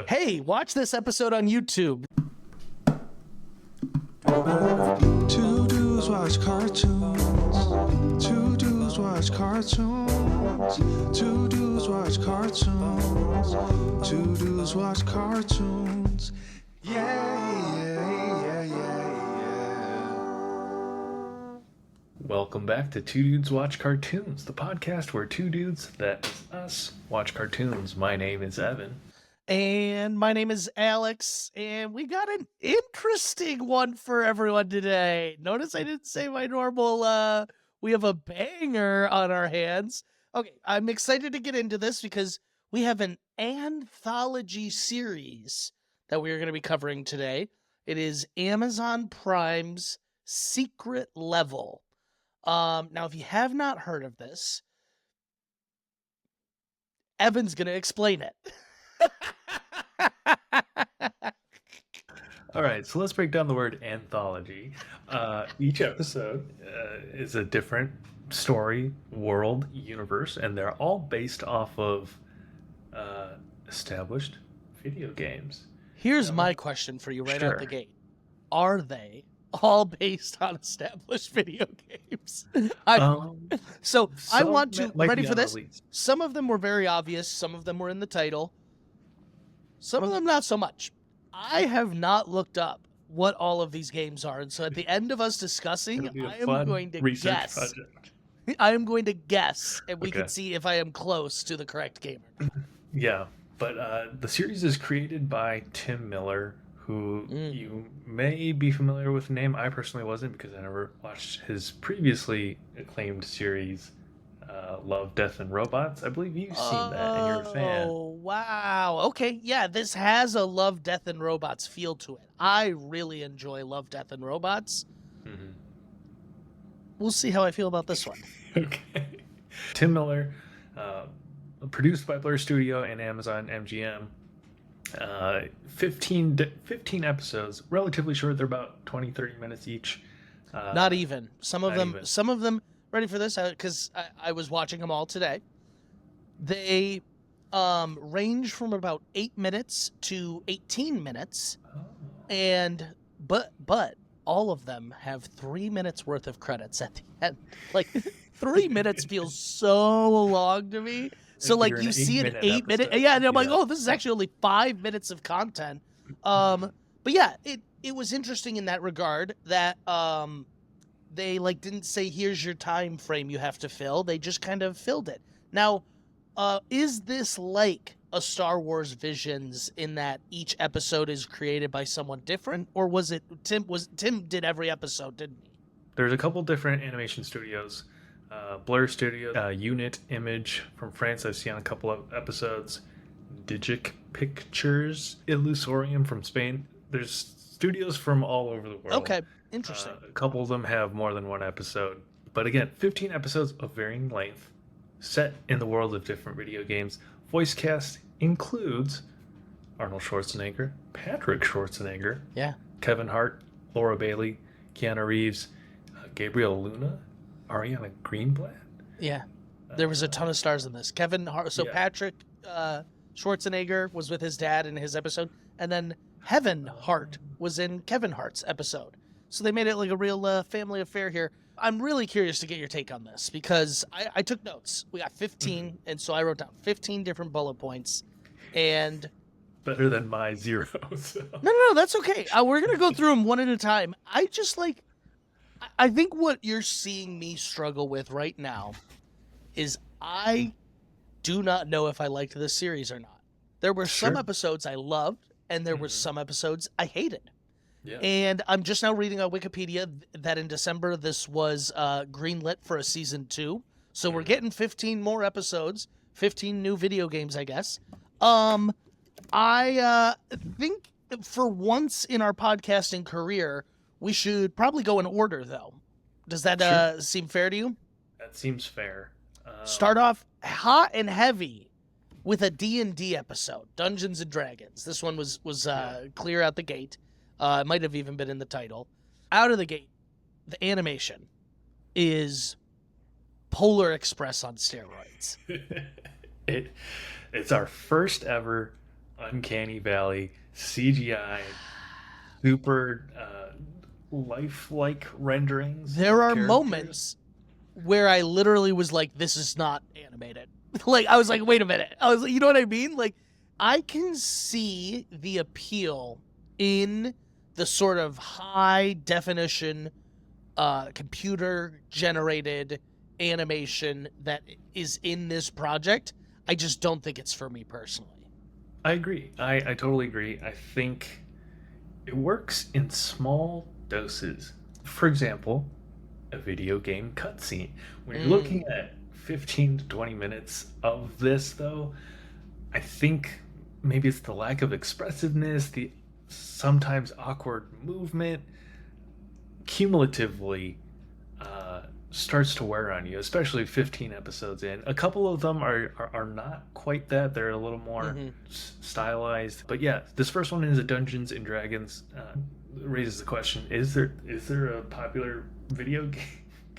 Hey, watch this episode on YouTube. Two dudes watch cartoons. Two dudes watch cartoons. Two dudes watch cartoons. Two dudes watch cartoons. Yeah. Welcome back to Two Dudes Watch Cartoons, the podcast where two dudes, that is us, watch cartoons. My name is Evan. And my name is Alex, and we got an interesting one for everyone today. Notice I didn't say my normal, we have a banger on our hands. Okay, I'm excited to get into this because we have an anthology series that we are going to be covering today. It is Amazon Prime's Secret Level. Now, if you have not heard of this, Evan's going to explain it. All right, so let's break down the word anthology. Each episode is a different story, world, universe, and they're all based off of established video games. Here's my question for you right out the Sure. gate. Are they all based on established video games? So I Some want to, might ready be for this? unreleased. Some of them were very obvious. Some of them were in the title. Some of them not so much. I have not looked up what all of these games are. And so at the end of us discussing, It'll be a I am fun going to research guess. project. I am going to guess, and we Okay. can see if I am close to the correct game or not. Yeah, but the series is created by Tim Miller, who you may be familiar with the name. I personally wasn't because I never watched his previously acclaimed series, Love, Death, and Robots. I believe you've seen that and you're a fan. Oh, wow. Okay, yeah, this has a Love, Death, and Robots feel to it. I really enjoy Love, Death, and Robots. Mhm. We'll see how I feel about this one. Okay. Tim Miller, produced by Blur Studio and Amazon MGM. 15 episodes, relatively short. They're about 20-30 minutes each. Not even. Some of not them, even. ready for this? Because I was watching them all today. They range from about 8 minutes to 18 minutes. Oh. And, but all of them have 3 minutes worth of credits at the end. Like 3 minutes feels so long to me. So If like you're an you see an 8-minute 8 minute, episode, yeah, and I'm like, yeah. oh, this is actually only 5 minutes of content. But yeah, it was interesting in that regard that they like didn't say here's your time frame you have to fill. They just kind of filled it. Now, is this like a Star Wars Visions in that each episode is created by someone different, or was it Tim did every episode, didn't he? There's a couple different animation studios. Blur Studio, Unit Image from France, I've seen a couple of episodes. Digic Pictures, Illusorium from Spain. There's studios from all over the world. Okay, interesting. A couple of them have more than one episode. But again, 15 episodes of varying length, set in the world of different video games. Voice cast includes Arnold Schwarzenegger, Patrick Schwarzenegger, Yeah. Kevin Hart, Laura Bailey, Keanu Reeves, Gabriel Luna, Ariana Greenblatt. Yeah. There was a ton of stars in this. Kevin Hart, so Yeah. Patrick Schwarzenegger was with his dad in his episode, and then Heaven Hart was in Kevin Hart's episode. So they made it like a real family affair here. I'm really curious to get your take on this because I took notes. We got 15, and so I wrote down 15 different bullet points. And Better than my 0. So. no, that's okay. We're going to go through them one at a time. I think what you're seeing me struggle with right now is I do not know if I liked this series or not. There were some Sure. episodes I loved, and there were some episodes I hated. Yeah. And I'm just now reading on Wikipedia that in December this was greenlit for a season 2. So we're getting 15 more episodes, 15 new video games, I guess. I think for once in our podcasting career, we should probably go in order, though. Does that seem fair to you? That seems fair. Start off hot and heavy with a D&D episode, Dungeons and Dragons. This one was clear out the gate. It might have even been in the title. Out of the gate, the animation is Polar Express on steroids. It's our first ever uncanny valley, CGI, super lifelike renderings. There of are characters. moments where I literally was like, this is not animated. Like, I was like, wait a minute. I was like, you know what I mean? Like, I can see the appeal in the sort of high definition, computer generated animation that is in this project. I just don't think it's for me personally. I agree. I totally agree. I think it works in small doses. For example, a video game cutscene. When you're looking at 15 to 20 minutes of this, though, I think maybe it's the lack of expressiveness, the sometimes awkward movement, cumulatively starts to wear on you, especially 15 episodes in. A couple of them are not quite that. They're a little more stylized. But yeah, this first one is a Dungeons and Dragons. Raises the question: is there a popular video game?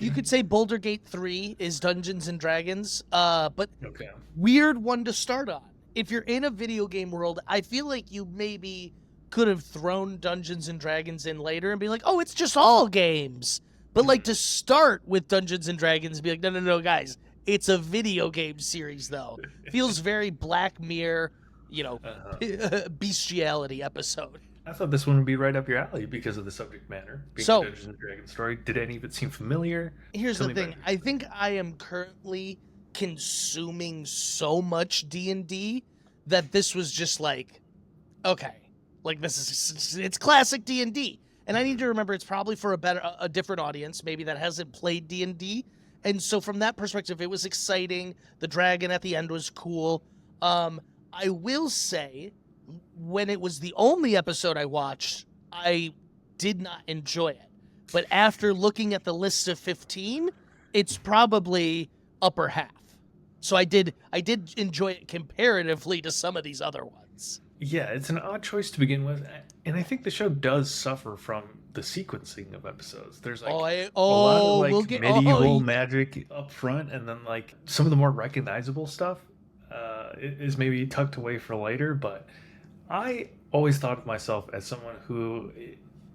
You could say Boulder Gate 3 is Dungeons and Dragons, but Okay. weird one to start on. If you're in a video game world, I feel like you maybe could have thrown Dungeons and Dragons in later and be like, oh, it's just all games. But like to start with Dungeons and Dragons and be like, no, guys, it's a video game series though. Feels very Black Mirror, bestiality episode. I thought this one would be right up your alley because of the subject matter. Being So- a Dungeons and Dragons story. Did any of it seem familiar? Here's Tell the me thing. about it. I think I am currently consuming so much D&D that this was just like, okay, like it's classic D&D. And I need to remember it's probably for a different audience, maybe that hasn't played D&D. And so from that perspective, it was exciting. The dragon at the end was cool. I will say, when it was the only episode I watched, I did not enjoy it. But after looking at the list of 15, it's probably upper half. So I did enjoy it comparatively to some of these other ones. Yeah, it's an odd choice to begin with, and I think the show does suffer from the sequencing of episodes. There's like a lot of like we'll get medieval magic up front, and then like some of the more recognizable stuff is maybe tucked away for later. But I always thought of myself as someone who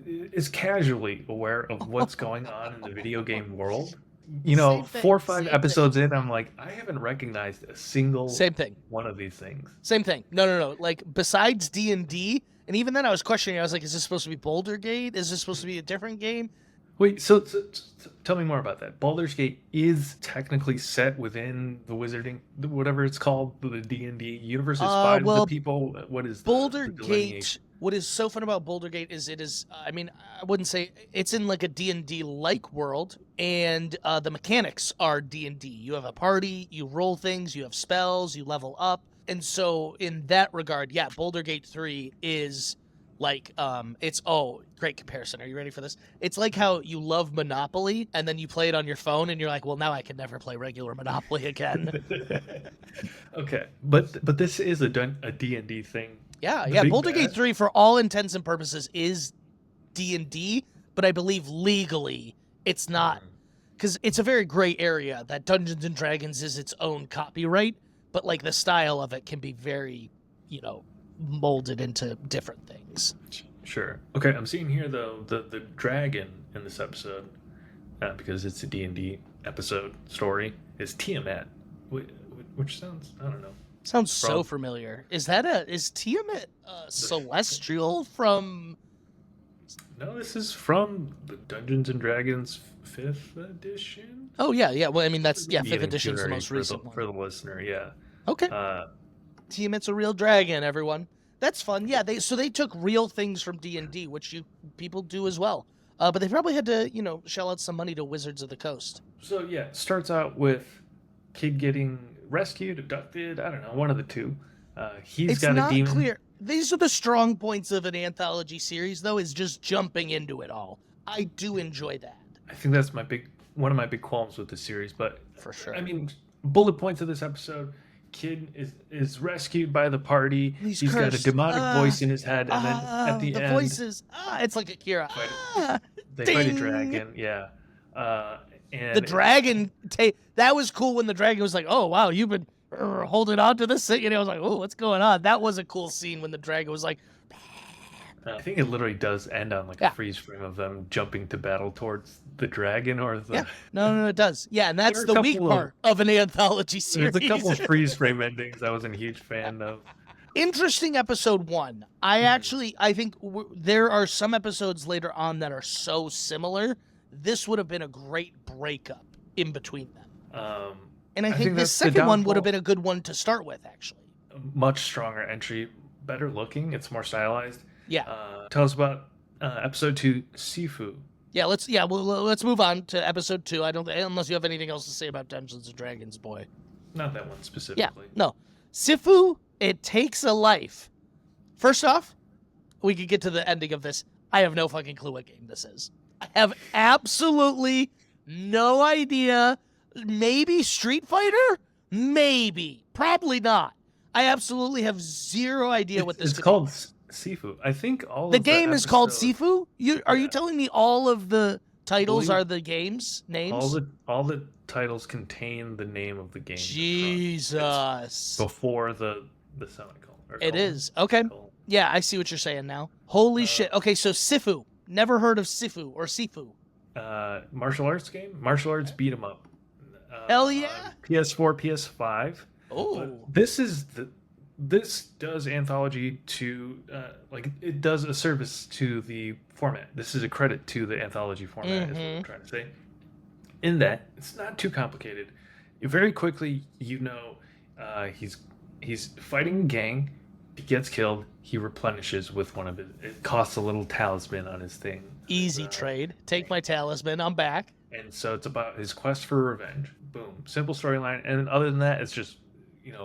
is casually aware of what's going on in the video game world. You know, Same thing, 4 or 5 same episodes in, I'm like, I haven't recognized a single Same thing. one of these things. Same thing. No. Like besides D&D, and even then I was questioning. I was like, is this supposed to be Boulder Gate? Is this supposed to be a different game? Wait, so tell me more about that. Baldur's Gate is technically set within the Wizarding, whatever it's called, the D&D universe. It's by the people. What is Boulder the Gate? delineation? What is so fun about Boulder Gate is it is. I mean, I wouldn't say it's in like a D&D like world, and the mechanics are D&D. You have a party, you roll things, you have spells, you level up, and so in that regard, yeah, Boulder Gate 3 is like it's great comparison. Are you ready for this? It's like how you love Monopoly and then you play it on your phone and you're like, well, now I can never play regular Monopoly again. Okay, but this is a D&D thing. Yeah, The yeah. big Boulder Gate bad? 3, for all intents and purposes, is D&D, but I believe legally it's not, because it's a very gray area that Dungeons and Dragons is its own copyright, but like the style of it can be very, molded into different things. Sure. Okay, I'm seeing here though the dragon in this episode, because it's a D&D episode story, is Tiamat, which sounds, I don't know. Sounds so From- familiar. Is Tiamat celestial from? No, this is from the Dungeons and Dragons 5th edition. Oh yeah. Well, I mean that's The 5th edition's the itinerary most recent one. for the listener. Yeah. Okay. Tiamat's a real dragon, everyone. That's fun. Yeah, they took real things from D&D, which people do as well. But they probably had to, shell out some money to Wizards of the Coast. So yeah, it starts out with kid getting rescued, abducted. I don't know, one of the two. He's It's got not a demon. clear. These are the strong points of an anthology series, though, is just jumping into it all. I do enjoy that. I think that's one of my big qualms with the series. But For sure. I mean, bullet points of this episode: kid is rescued by the party. He's got a cursed. demonic voice in his head, and then at the end, voices. It's like Akira. they fight a ding. dragon. Yeah. And The dragon. That was cool when the dragon was like, "Oh wow, you've holding on to this thing, and I was like, oh, what's going on? That was a cool scene when the dragon was like, I think it literally does end on like Yeah. a freeze frame of them jumping to battle towards the dragon or the. yeah, no, it does. Yeah, and that's There are a the weak couple of- part of an anthology series. There's a couple freeze frame endings I wasn't a huge fan of. Interesting episode 1. I think there are some episodes later on that are so similar. This would have been a great breakup in between them. And I think the that's the second one would have downfall. been a good one to start with, actually. Much stronger entry, better looking. It's more stylized. Yeah. Tell us about episode 2, Sifu. Let's move on to episode 2. I don't unless you have anything else to say about Dungeons and Dragons, boy. Not that one Yeah, specifically. no. Sifu, it takes a life. First off, we could get to the ending of this. I have no fucking clue what game this is. I have absolutely no idea. Maybe Street Fighter? Maybe. Probably not. I absolutely have zero idea what this It's could called Sifu. I think all be. The of game is called episode- Sifu? Are you Yeah. telling me all of the titles Believe- are the game's names? All the titles contain the name of the game. Jesus. Before the semicolon. or It colon. is. Okay. Colon. Yeah, I see what you're saying now. Holy Uh, shit. Okay, so Sifu. Never heard of Sifu or Sifu. Martial arts game. Martial arts beat 'em up. Hell yeah. on PS4, PS5. Oh. This does anthology to it does a service to the format. This is a credit to the anthology format, is what I'm trying to say. In that it's not too complicated. Very quickly, he's fighting a gang. He gets killed. He replenishes with one of his. It costs a little talisman on his thing. Easy Uh, trade. Take my talisman. I'm back. And so it's about his quest for revenge. Boom. Simple storyline. And other than that, it's just,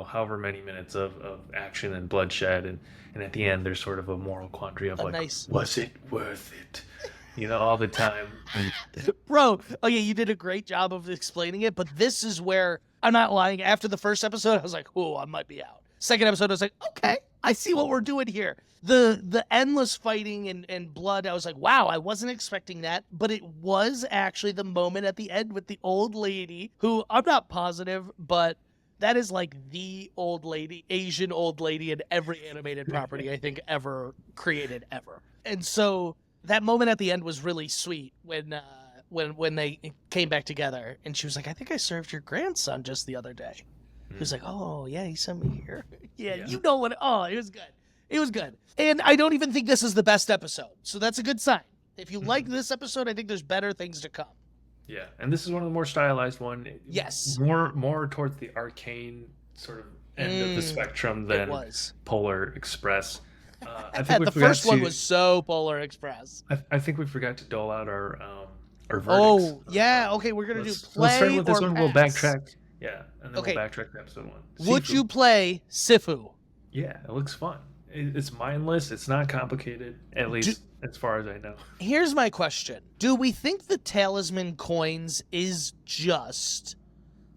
however many minutes of action and bloodshed. And at the end, there's sort of a moral quandary of A like, nice- was it worth it? All the time. Bro, okay, you did a great job of explaining it, but this is where I'm not lying. After the first episode, I was like, oh, I might be out. Second episode, I was like, okay, I see what we're doing here. The endless fighting and blood, I was like, wow, I wasn't expecting that. But it was actually the moment at the end with the old lady, who I'm not positive, but that is like the old lady, Asian old lady in every animated property I think ever created ever. And so that moment at the end was really sweet when they came back together, and she was like, I think I served your grandson just the other day. He was like, oh yeah, he sent me here. Yeah, Yeah. you know what? Oh, it was good. It was good. And I don't even think this is the best episode, so that's a good sign. If you like this episode, I think there's better things to come. Yeah. And this is one of the more stylized one. Yes. More towards the arcane sort of end of the spectrum than It was. Polar Express. I And think we the forgot first one to- was so Polar Express. I think we forgot to dole out our verdicts. Oh, yeah. Okay, we're gonna do Let's play start with this or one. We'll pass. backtrack. Yeah, and then Okay. we'll backtrack to episode 1. Would Sifu. you play Sifu? Yeah, it looks fun. It's mindless. It's not complicated, at least as far as I know. Here's my question. Do we think the talisman coins is just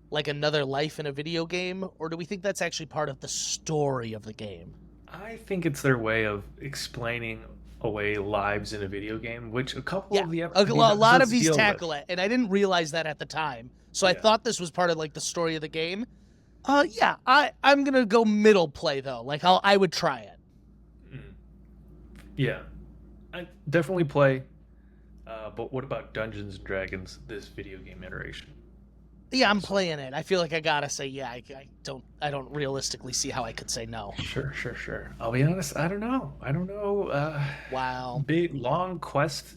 like another life in a video game, or do we think that's actually part of the story of the game? I think it's their way of explaining away lives in a video game, which a couple Yeah, of the a, episodes. a lot of these tackle it, and I didn't realize that at the time. So I Yeah. thought this was part of like the story of the game. Yeah, I'm gonna go middle play though. Like I would try it. Yeah, I definitely play. But what about Dungeons and Dragons? This video game iteration. Yeah, I'm playing it. I feel like I gotta say yeah. I don't realistically see how I could say no. Sure. I'll be honest. I don't know. Wow. Big long quest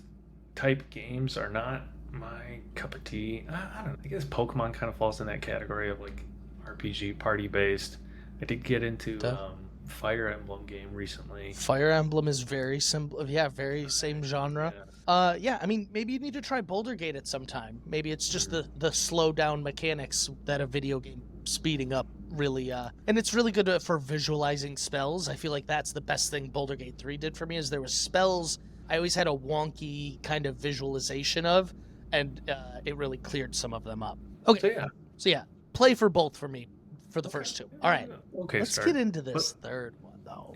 type games are not my cup of tea. I don't know. I guess Pokemon kind of falls in that category of like RPG party based. I did get into Duh. Fire Emblem game recently. Fire Emblem is very simple. Yeah, very same genre. Yeah, I mean, maybe you need to try Boulder Gate at some time. Maybe it's just the slow down mechanics that a video game speeding up really and it's really good for visualizing spells. I feel like that's the best thing Boulder Gate 3 did for me is there was spells I always had a wonky kind of visualization of, and it really cleared some of them up. Okay. So yeah. So yeah, play for both for me for the first two. All right. Okay. Let's start. get into this third one though,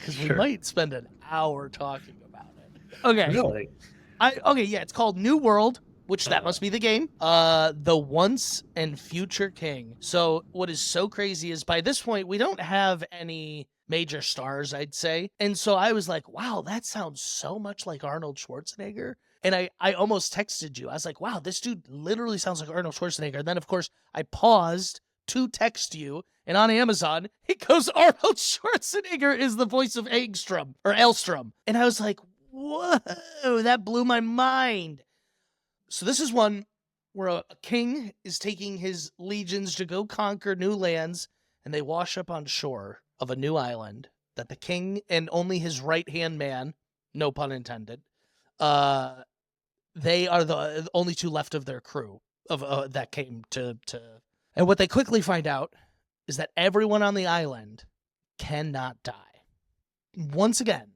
because we Sure. might spend an hour talking about it. Okay. Really? Okay, yeah, it's called New World. which that must be the game. The Once and Future King. So what is so crazy is by this point, we don't have any major stars, I'd say. And so I was like, wow, that sounds so much like Arnold Schwarzenegger. And I almost texted you. I was like, wow, this dude literally sounds like Arnold Schwarzenegger. And then, of course, I paused to text you. And on Amazon, it goes, Arnold Schwarzenegger is the voice of Angstrom or Elstrom. And I was like, whoa, that blew my mind. So this is one where a king is taking his legions to go conquer new lands, and they wash up on shore of a new island that the king and only his right-hand man, no pun intended, they are the only two left of their crew of that came to. And what they quickly find out is that everyone on the island cannot die. Once again,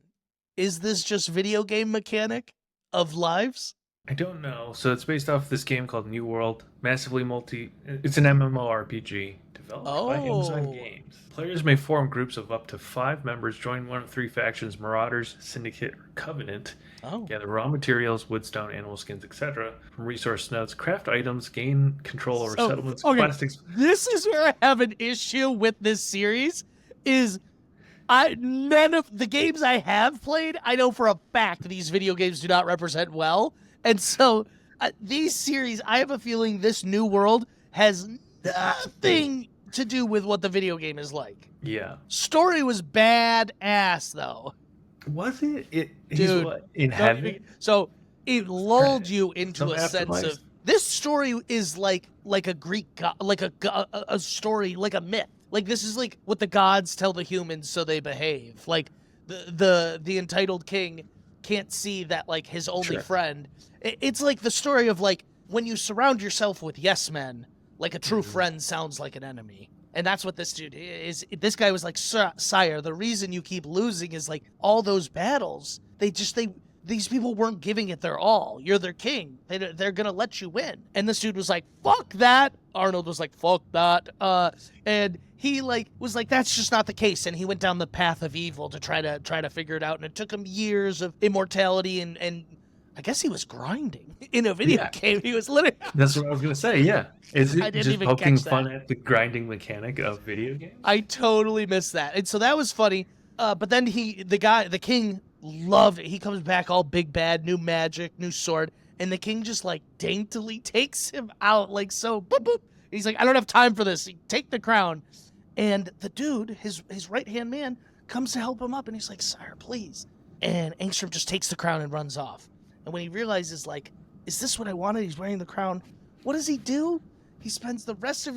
is this just video game mechanic of lives? I don't know. So it's based off this game called New World, It's an MMORPG developed by Amazon Oh. Games. Players may form groups of up to 5 members, join one of 3 factions: Marauders, Syndicate, or Covenant. Oh. Gather raw materials, woodstone, animal skins, etc. from resource nodes. Craft items, gain control over So, settlements, okay. plastics. This is where I have an issue with this series is none of the games I have played, I know for a fact these video games do not represent well. And so these series, I have a feeling this New World has nothing to do with what the video game is like. Yeah. Story was badass though. Was it? He's Dude, what, in Don't heaven? even- So it lulled you into Some a sense afterlife? of this story is like a Greek god, like a story, like a myth. Like this is like what the gods tell the humans so they behave. Like the entitled king can't see that like his only Sure. friend. It's like the story of like when you surround yourself with yes men, like a true friend sounds like an enemy. And that's what this dude is. This guy was like, sire, the reason you keep losing is like all those battles. These people weren't giving it their all. You're their king. They're going to let you win. And this dude was like, fuck that. Arnold was like, fuck that. And he like was like, that's just not the case. And he went down the path of evil to try to figure it out. And it took him years of immortality. And I guess he was grinding in a video game. He was literally. That's what I was gonna say. Yeah, is I it didn't just even poking catch that. fun at the grinding mechanic of video games? I totally missed that. And so that was funny. But then the king loved it. He comes back all big bad, new magic, new sword. And the king just like daintily takes him out like so. Boop, boop. He's like, I don't have time for this. Take the crown. And the dude, his right-hand man, comes to help him up. And he's like, sire, please. And Angstrom just takes the crown and runs off. And when he realizes like, is this what I wanted? He's wearing the crown. What does he do? He spends the rest of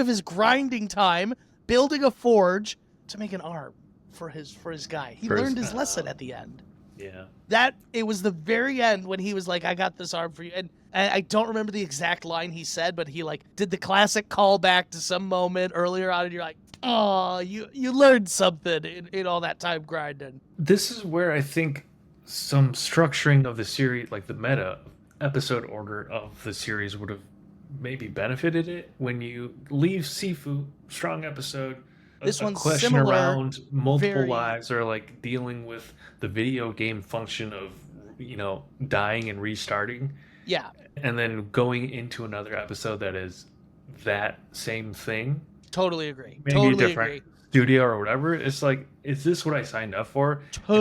his grinding time building a forge to make an arm for his guy. He learned his lesson at the end. Yeah. It was the very end when he was like, I got this arm for you. And I don't remember the exact line he said, but he like did the classic callback to some moment earlier on, and you're like, oh, you learned something in all that time grinding. This is where I think some structuring of the series, like the meta episode order of the series, would have maybe benefited it. When you leave Sifu, strong episode, This a one's question similar, around multiple very- lives, or like dealing with the video game function of dying and restarting, Yeah, and then going into another episode that is that same thing, totally agree. maybe Totally a different agree. studio or whatever. It's like, is this what I signed up for? And so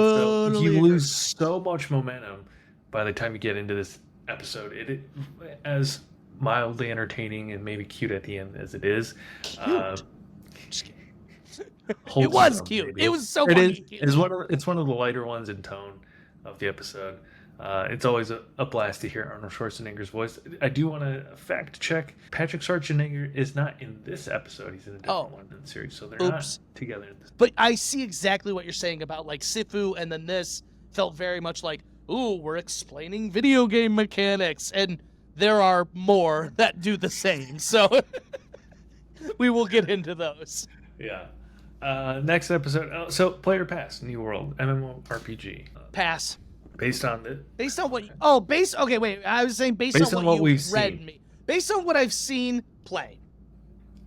Totally you agree. lose so much momentum by the time you get into this episode. It as mildly entertaining and maybe cute at the end as it is. Cute. Just kidding. It holds was up, cute. maybe. It was so It funny. is. It's one of the lighter ones in tone of the episode. It's always a blast to hear Arnold Schwarzenegger's voice. I do want to fact check. Patrick Schwarzenegger is not in this episode. He's in a different one in the series, so they're Oops. not together in this. But I see exactly what you're saying about like Sifu, and then this felt very much like, ooh, we're explaining video game mechanics, and there are more that do the same. So we will get into those. Yeah. Next episode. So Player Pass, New World, MMORPG. Pass. Based on the Based on what? Okay, wait. I was saying based on what we've you've read seen. me. Based on what I've seen play.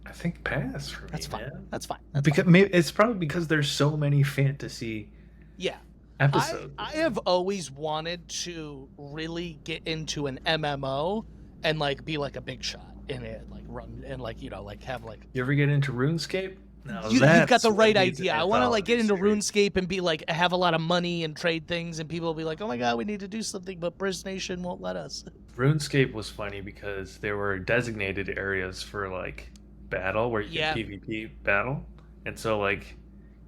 I think pass for me. That's fine. Man. That's fine. That's Because fine. maybe it's probably because there's so many fantasy Yeah. episode. I have always wanted to really get into an MMO and like be like a big shot in it, like run and like like have like You ever get into RuneScape? No, you've got that's the what right needs an idea. I want to like get into anthology series. RuneScape and be like have a lot of money and trade things, and people will be like, "Oh my god, we need to do something," but Briz Nation won't let us. RuneScape was funny because there were designated areas for like battle where you Yeah. can PvP battle, and so like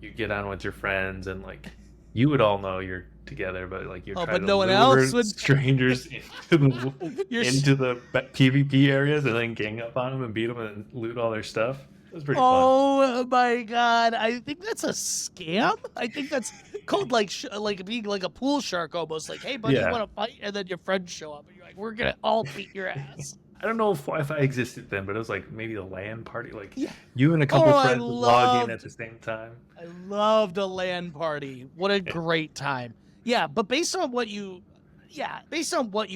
you get on with your friends and like you would all know you're together, but like you're Oh, trying but to no one lure else would. strangers You're into the PvP areas and then gang up on them and beat them and loot all their stuff. It was pretty fun. Oh my god! I think that's a scam. I think that's called like like being like a pool shark almost. Like, hey buddy, you Yeah. want to fight? And then your friends show up, and you're like, we're gonna all beat your ass. I don't know if Wi-Fi existed then, but it was like maybe a LAN party. Like Yeah. you and a couple Oh, I friends would log in loved- at the same time. I loved a LAN party. What a great time. Yeah, but based on what you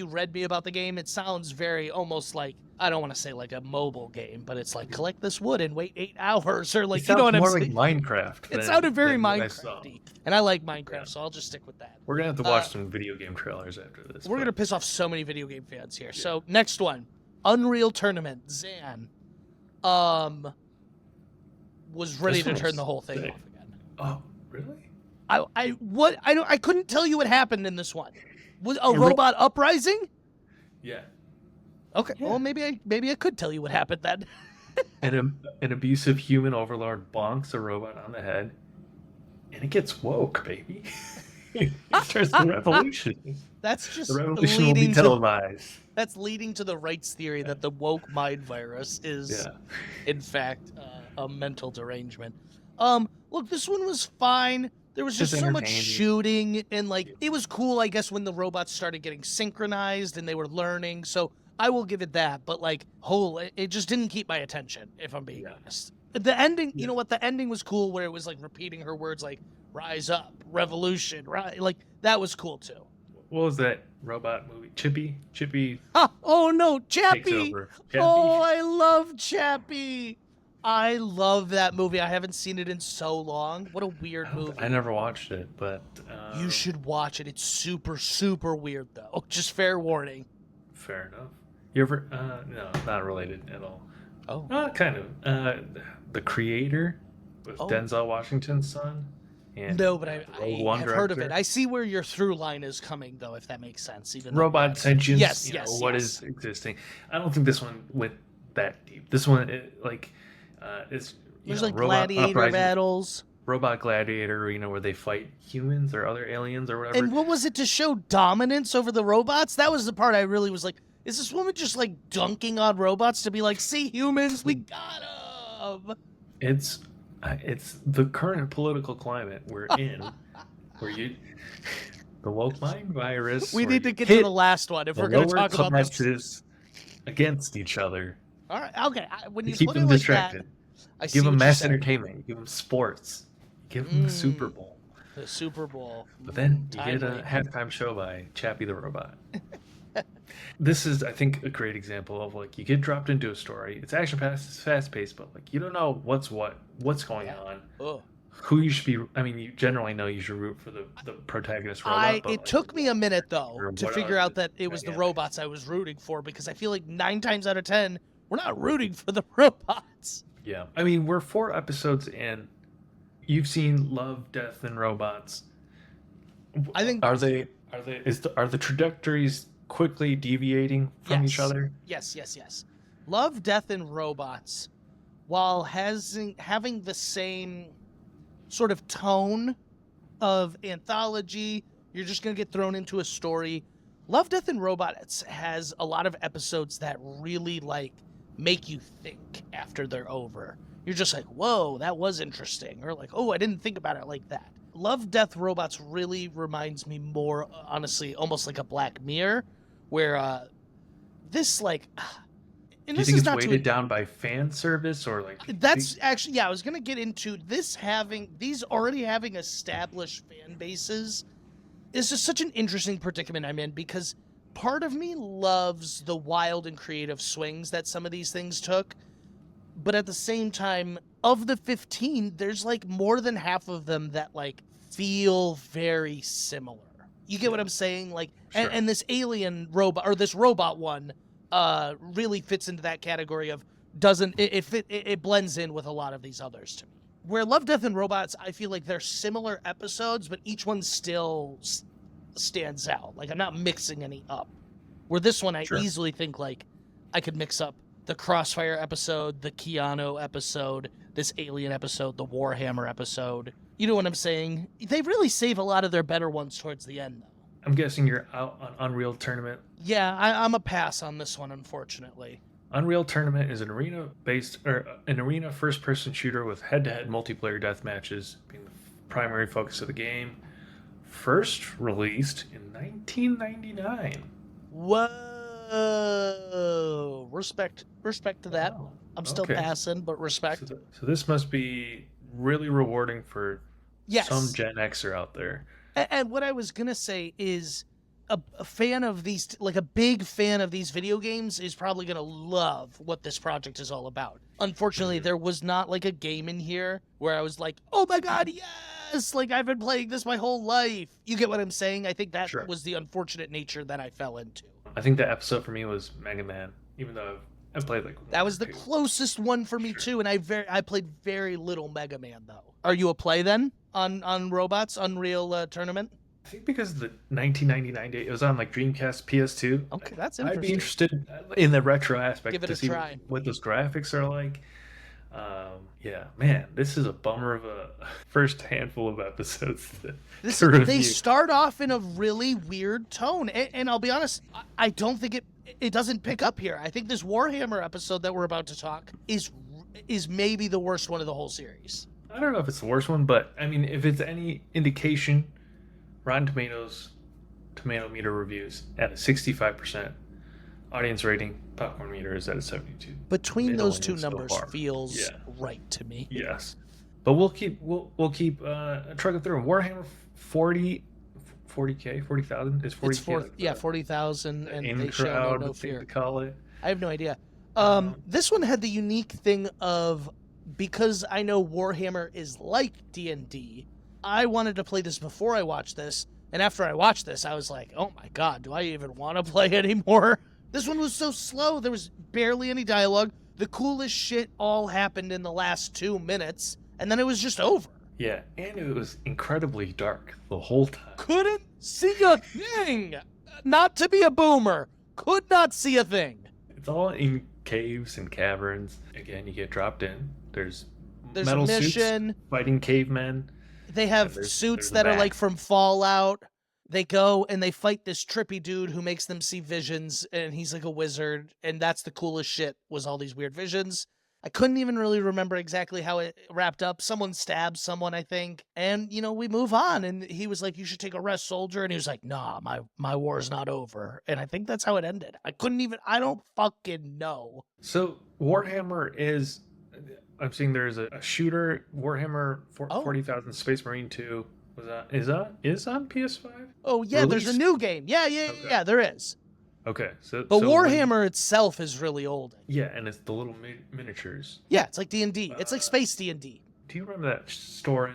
read me about the game, it sounds very almost like, I don't want to say like a mobile game, but it's like collect this wood and wait 8 hours or like It you know sounds what I'm more saying. like Minecraft. It sounded very than what I saw. Minecrafty, and I like Minecraft, Yeah. so I'll just stick with that. We're gonna have to watch some video game trailers after this. We're but- gonna piss off so many video game fans here. So next one, Unreal Tournament. Zan, was ready This to one turn was the whole thing sick. off again. Oh, really? I couldn't tell you what happened in this one. Was a A ro- robot uprising? Yeah. Okay, Yeah. well maybe I could tell you what happened then. An abusive human overlord bonks a robot on the head, and it gets woke, baby. It starts the revolution. That's just The revolution will be leading to televised. that's leading to the rights theory that the woke mind virus is Yeah. in fact a mental derangement. Look, this one was fine. There was just Just so much entertaining. shooting and like it was cool, I guess, when the robots started getting synchronized and they were learning. So I will give it that, but like, it just didn't keep my attention, if I'm being Yeah. honest. The ending, you Yeah. know what? The ending was cool, where it was like repeating her words, like "rise up, revolution," right? Like that was cool too. What was that robot movie? Chippy? Chippy Ah, oh no, takes Chappie! over. Chappy? Oh, I love Chappie. I love that movie. I haven't seen it in so long. What a weird movie. I never watched it, but You should watch it. It's super, super weird though. Just fair warning. fair enough. You ever? No, not related at all. Oh, Kind of. The Creator with Oh. Denzel Washington's son. And no, but I Rogue One have heard of it. director. I see where your through line is coming though, if that makes sense. Even though Robot yes. sentience. Yes, you know, yes, what yes. is existing? I don't think this one went that deep. This one, it's There's know, like robot gladiator uprising- battles. Robot gladiator, where they fight humans or other aliens or whatever. And what was it to show dominance over the robots? That was the part I really was like, is this woman just like dunking on robots to be like, see humans, we got 'em. It's the current political climate we're in, where the woke mind virus. We where need to you get to pit the last one if the we're going to lower talk about this. classes against each other. All right, okay. When To you keep put them it like distracted. that, I see Give them what you're mass saying. entertainment. Give them sports. Give them the Super Mm. Bowl. The Super Bowl. But then you get Timely. a halftime show by Chappie the Robot. This is, I think, a great example of like you get dropped into a story. It's action fast paced, but like you don't know what's going Yeah. on. Ugh. Who you should be. I mean, you generally know you should root for the protagonist robot. but, It like, took me a minute though or to what figure are out the that it was the dynamics? robots I was rooting for, because I feel like 9 times out of 10 we're not rooting for the robots. Yeah, I mean, we're 4 episodes in. You've seen Love, Death, and Robots. I think Are the trajectories quickly deviating from each Yes. other? Yes. Love, Death, and Robots, while having the same sort of tone of anthology, you're just going to get thrown into a story. Love, Death, and Robots has a lot of episodes that really like make you think after they're over. You're just like, whoa, that was interesting. Or like, oh, I didn't think about it like that. Love, Death, Robots really reminds me more, honestly, almost like a Black Mirror, where this like, and Do you this think is it's not weighted to, down by fan service or like? that's actually, yeah, I was gonna get into this these already having established fan bases. Is just such an interesting predicament I'm in, because part of me loves the wild and creative swings that some of these things took, but at the same time, of the 15, there's like more than half of them that like feel very similar. You get what I'm saying? Like, Sure. and this alien robot or this robot one really fits into that category of it blends in with a lot of these others to me. Where Love, Death, and Robots, I feel like they're similar episodes, but each one still stands out. Like, I'm not mixing any up. Where this one, I Sure. easily think, like, I could mix up the Crossfire episode, the Keanu episode, this Alien episode, the Warhammer episode. You know what I'm saying? They really save a lot of their better ones towards the end, though. I'm guessing you're out on Unreal Tournament. Yeah, I'm a pass on this one, unfortunately. Unreal Tournament is an arena first-person shooter with head-to-head multiplayer death matches being the primary focus of the game. First released in 1999. Whoa! Respect to that. Wow. I'm still Okay. passing, but respect. So this must be really rewarding for Yes. some Gen Xer out there. And what I was gonna say is, a fan of these, like a big fan of these video games, is probably gonna love what this project is all about. Unfortunately, there was not like a game in here where I was like, "Oh my god, yes!" Like I've been playing this my whole life. You get what I'm saying? I think that Sure. was the unfortunate nature that I fell into. I think that episode for me was Mega Man, even though I played like That was the two. closest one for me Sure. too, and I played very little Mega Man though. Are you a play then on Robots Unreal Tournament? I think because the 1999 date, it was on like Dreamcast, PS2. Okay, that's I'd be interesting. interested in the retro aspect Give it to a see try. what those graphics are like. Yeah, man, this is a bummer of a first handful of episodes. They review. start off in a really weird tone, and I'll be honest, I don't think it doesn't pick up here. I think this Warhammer episode that we're about to talk is maybe the worst one of the whole series. I don't know if it's the worst one, but I mean, if it's any indication, Rotten Tomatoes tomato meter reviews at a 65%, audience rating popcorn meter is at a 72. Between those two Middling so numbers far. feels Yeah. right to me. Yes, but we'll keep trucking through. Warhammer 40K 40,000 is 40K. It's 40,000, and they shall know crowd, no I think fear. to call it. I have no idea. Um, This one had the unique thing of, because I know Warhammer is like D&D, I wanted to play this before I watched this, and after I watched this, I was like, oh my god, do I even want to play anymore? This one was so slow, there was barely any dialogue, the coolest shit all happened in the last 2 minutes, and then it was just over. Yeah, and it was incredibly dark the whole time. Couldn't see a thing! Not to be a boomer, could not see a thing. It's all in caves and caverns. Again, you get dropped in. There's There's metal a mission. suits fighting cavemen. They have there's- suits there's a that are map. like from Fallout. They go and they fight this trippy dude who makes them see visions, and he's like a wizard, and that's the coolest shit, was all these weird visions. I couldn't even really remember exactly how it wrapped up. Someone stabs someone, I think, and we move on. And he was like, "You should take a rest, soldier," and he was like, "Nah, my war's not over." And I think that's how it ended. I don't fucking know. So Warhammer is. I'm seeing there's a shooter. Warhammer Oh. 40,000 Space Marine 2 is on PS5. Oh yeah, there's a Released? new game. Yeah, Okay. there is. Okay, But so Warhammer itself is really old. yeah, and it's the little miniatures. Yeah, it's like D&D. It's like space D&D. Do you remember that store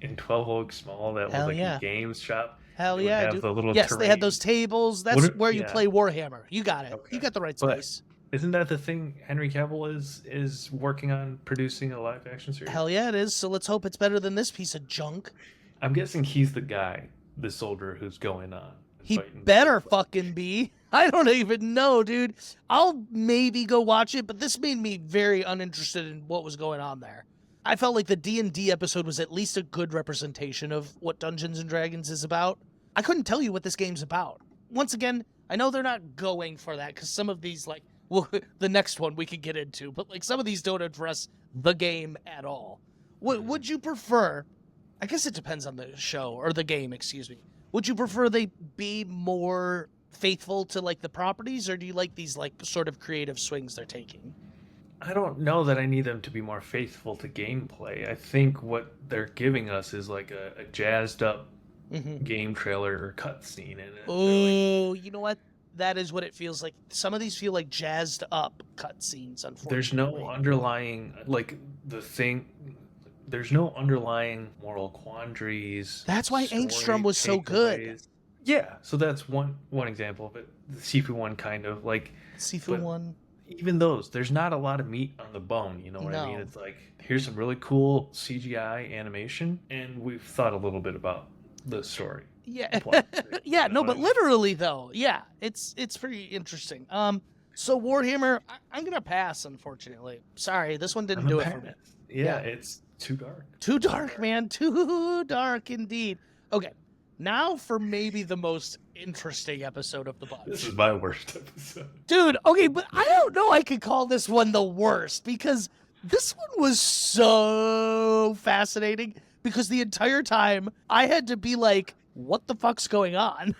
in 12 Oaks Mall that Hell was like yeah. a games shop? Hell It would yeah, have dude. the little Yes, they had terrain. those tables. That's What where you yeah. play Warhammer. You got it. Okay. You got the right But- space. Isn't that the thing Henry Cavill is working on producing a live action series? Hell yeah, it is. So let's hope it's better than this piece of junk. I'm guessing he's the guy, the soldier who's going on. and He fighting better the- fucking be. I don't even know, dude. I'll maybe go watch it, but this made me very uninterested in what was going on there. I felt like the D&D episode was at least a good representation of what Dungeons and Dragons is about. I couldn't tell you what this game's about. Once again, I know they're not going for that, because some of these, like, well, the next one we could get into, but like some of these don't address the game at all. Would you prefer, I guess it depends on the show, or the game, excuse me. Would you prefer they be more faithful to like the properties, or do you like these like sort of creative swings they're taking? I don't know that I need them to be more faithful to gameplay. I think what they're giving us is like a jazzed up Mm-hmm. game trailer or cutscene, and they're like, Oh, you know what? That is what it feels like. Some of these feel like jazzed up cutscenes, unfortunately. there's no underlying like the thing. there's no underlying moral quandaries. That's why story Angstrom was so good. takeaways. Yeah, so that's one example of it. The Sifu one kind of like, Sifu but one. even those, there's not a lot of meat on the bone. You know what I mean? No. It's like, here's some really cool CGI animation, and we've thought a little bit about the story. Yeah. Plot. Yeah, You know no, what but I mean? literally though, yeah, it's pretty interesting. So Warhammer, I'm gonna pass, unfortunately. Sorry, this one didn't I'm a do it for me. pass. Yeah, it's too dark. Too dark, man. Too dark indeed. Okay, now for maybe the most interesting episode of the bunch. This is my worst episode. Dude, okay, but I don't know I could call this one the worst because this one was so fascinating because the entire time I had to be like, what the fuck's going on?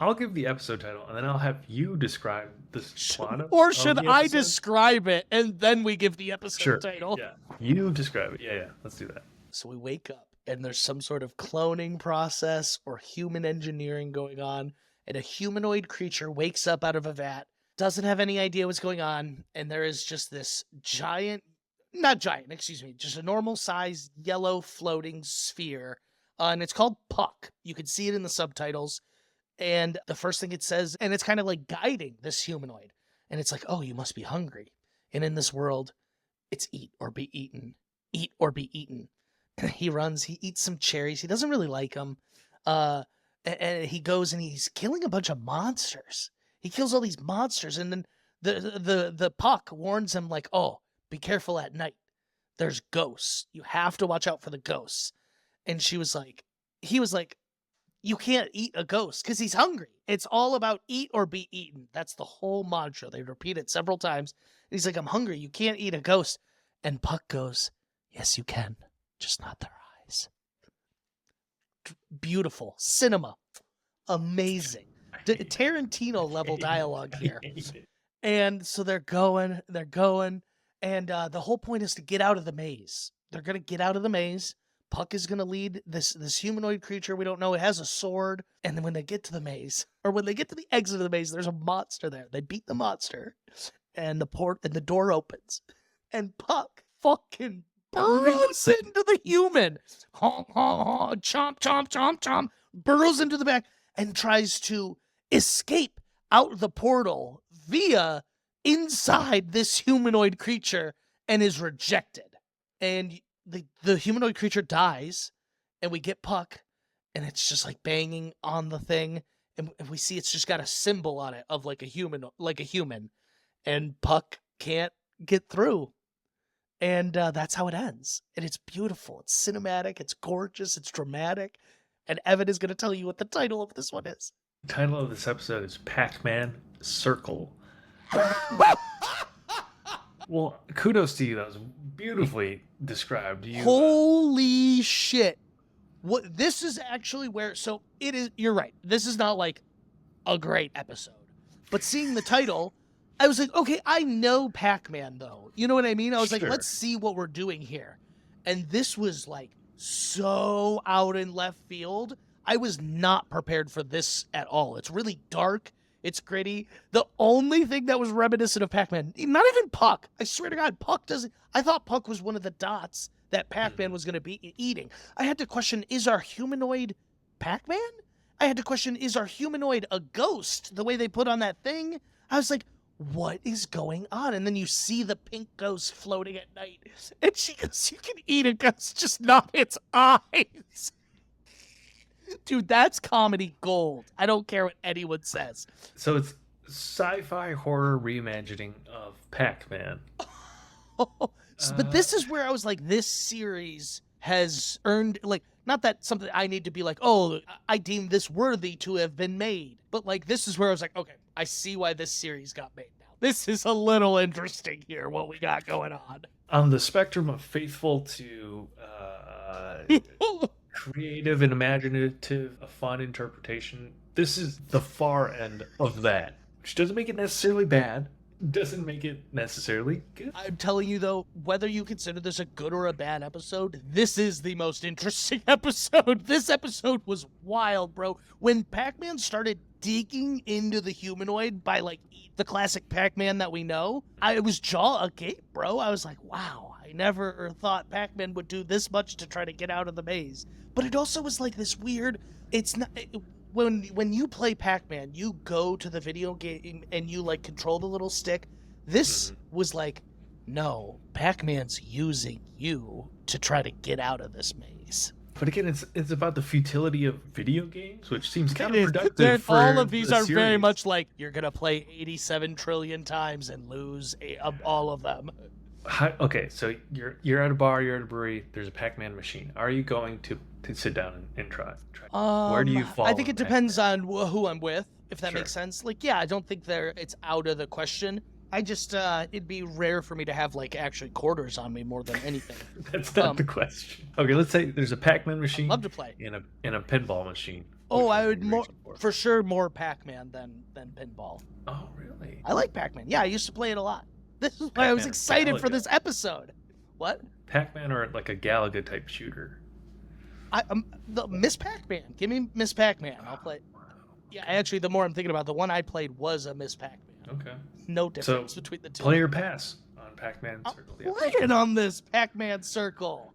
I'll give the episode title, and then I'll have you describe this plot. Or of should the I episode. describe it and then we give the episode Sure. title? Yeah, you describe it. Yeah, let's do that. So we wake up and there's some sort of cloning process or human engineering going on, and a humanoid creature wakes up out of a vat, doesn't have any idea what's going on, and there is just this just a normal sized yellow floating sphere, and it's called Puck. You can see it in the subtitles, and the first thing it says, and it's kind of like guiding this humanoid, and it's like, oh, you must be hungry, and in this world, it's eat or be eaten, eat or be eaten. He runs, he eats some cherries. He doesn't really like them. And he goes and he's killing a bunch of monsters. He kills all these monsters, and then the Puck warns him like, "Oh, be careful at night. There's ghosts. You have to watch out for the ghosts." And he was like, "You can't eat a ghost because he's hungry. It's all about eat or be eaten. That's the whole mantra. They repeat it several times. And he's like, I'm hungry. You can't eat a ghost." And Puck goes, "Yes, you can. Just not their eyes." Beautiful cinema, amazing. Tarantino level dialogue here. And so they're going, and the whole point is to get out of the maze. They're gonna get out of the maze. Puck is gonna lead this humanoid creature we don't know. It has a sword, and then when they get to the maze, or when they get to the exit of the maze, there's a monster there. They beat the monster, and the door opens, and Puck fucking burrows into the human. Honk, honk, honk, chomp, chomp, chomp, chomp. Burrows into the back and tries to escape out the portal via inside this humanoid creature and is rejected. And the humanoid creature dies, and we get Puck, and it's just like banging on the thing, and we see it's just got a symbol on it of like a human, and Puck can't get through. And that's how it ends. And it's beautiful. It's cinematic. It's gorgeous. It's dramatic. And Evan is going to tell you what the title of this one is. The title of this episode is Pac-Man Circle. Well, kudos to you. That was beautifully described. Holy shit. What this is actually where, so it is, you're right. This is not like a great episode. But seeing the title, I was like, okay, I know Pac-Man though. You know what I mean? I was like, Sure. let's see what we're doing here. And this was like so out in left field. I was not prepared for this at all. It's really dark. It's gritty. The only thing that was reminiscent of Pac-Man, not even Puck. I swear to God, Puck doesn't. I thought Puck was one of the dots that Pac-Man was going to be eating. I had to question, is our humanoid Pac-Man? I had to question, is our humanoid a ghost? The way they put on that thing. I was like, what is going on? And then you see the pink ghost floating at night. And she goes, you can eat a ghost, just not its eyes. Dude, that's comedy gold. I don't care what anyone says. So it's sci-fi horror reimagining of Pac-Man. But this is where I was like, this series has earned, like, not that something I need to be like, oh, I deem this worthy to have been made. But like, this is where I was like, okay, I see why this series got made now. This is a little interesting here, what we got going on. On the spectrum of faithful to creative and imaginative, a fun interpretation, this is the far end of that, which doesn't make it necessarily bad. doesn't make it necessarily good. I'm telling you though, whether you consider this a good or a bad episode, this is the most interesting episode. This episode was wild, bro. When Pac-Man started digging into the humanoid by like the classic Pac-Man that we know, I was jaw agape, bro. I was like, wow, I never thought Pac-Man would do this much to try to get out of the maze. But it also was like this weird, it's not... When you play Pac-Man, you go to the video game and you like control the little stick. This was like, no, Pac-Man's using you to try to get out of this maze. But again, it's about the futility of video games, which seems counterproductive for all of these the are very series. much like you're gonna play 87 trillion times and lose all of them. Okay, so you're at a bar, you're at a brewery. There's a Pac-Man machine. Are you going to sit down and try? Where do you fall? I think in it depends on who I'm with, if that Sure. makes sense. Like, yeah, I don't think it's out of the question. I just it'd be rare for me to have like actually quarters on me more than anything. That's not the question. Okay, let's say there's a Pac-Man machine. Love to play. In a pinball machine. Oh, Which I one are would you more reaching for sure more Pac-Man than pinball. Oh, really? I like Pac-Man. Yeah, I used to play it a lot. This is why I was Pac-Man excited for Galaga. this episode. What? Pac-Man or like a Galaga type shooter? Miss Pac-Man. Give me Miss Pac-Man. I'll play. Yeah, actually, the more I'm thinking about it, the one I played was a Miss Pac-Man. Okay. No difference between the two. Player pass on Pac-Man I'm Circle. Yeah. playing on this Pac-Man Circle.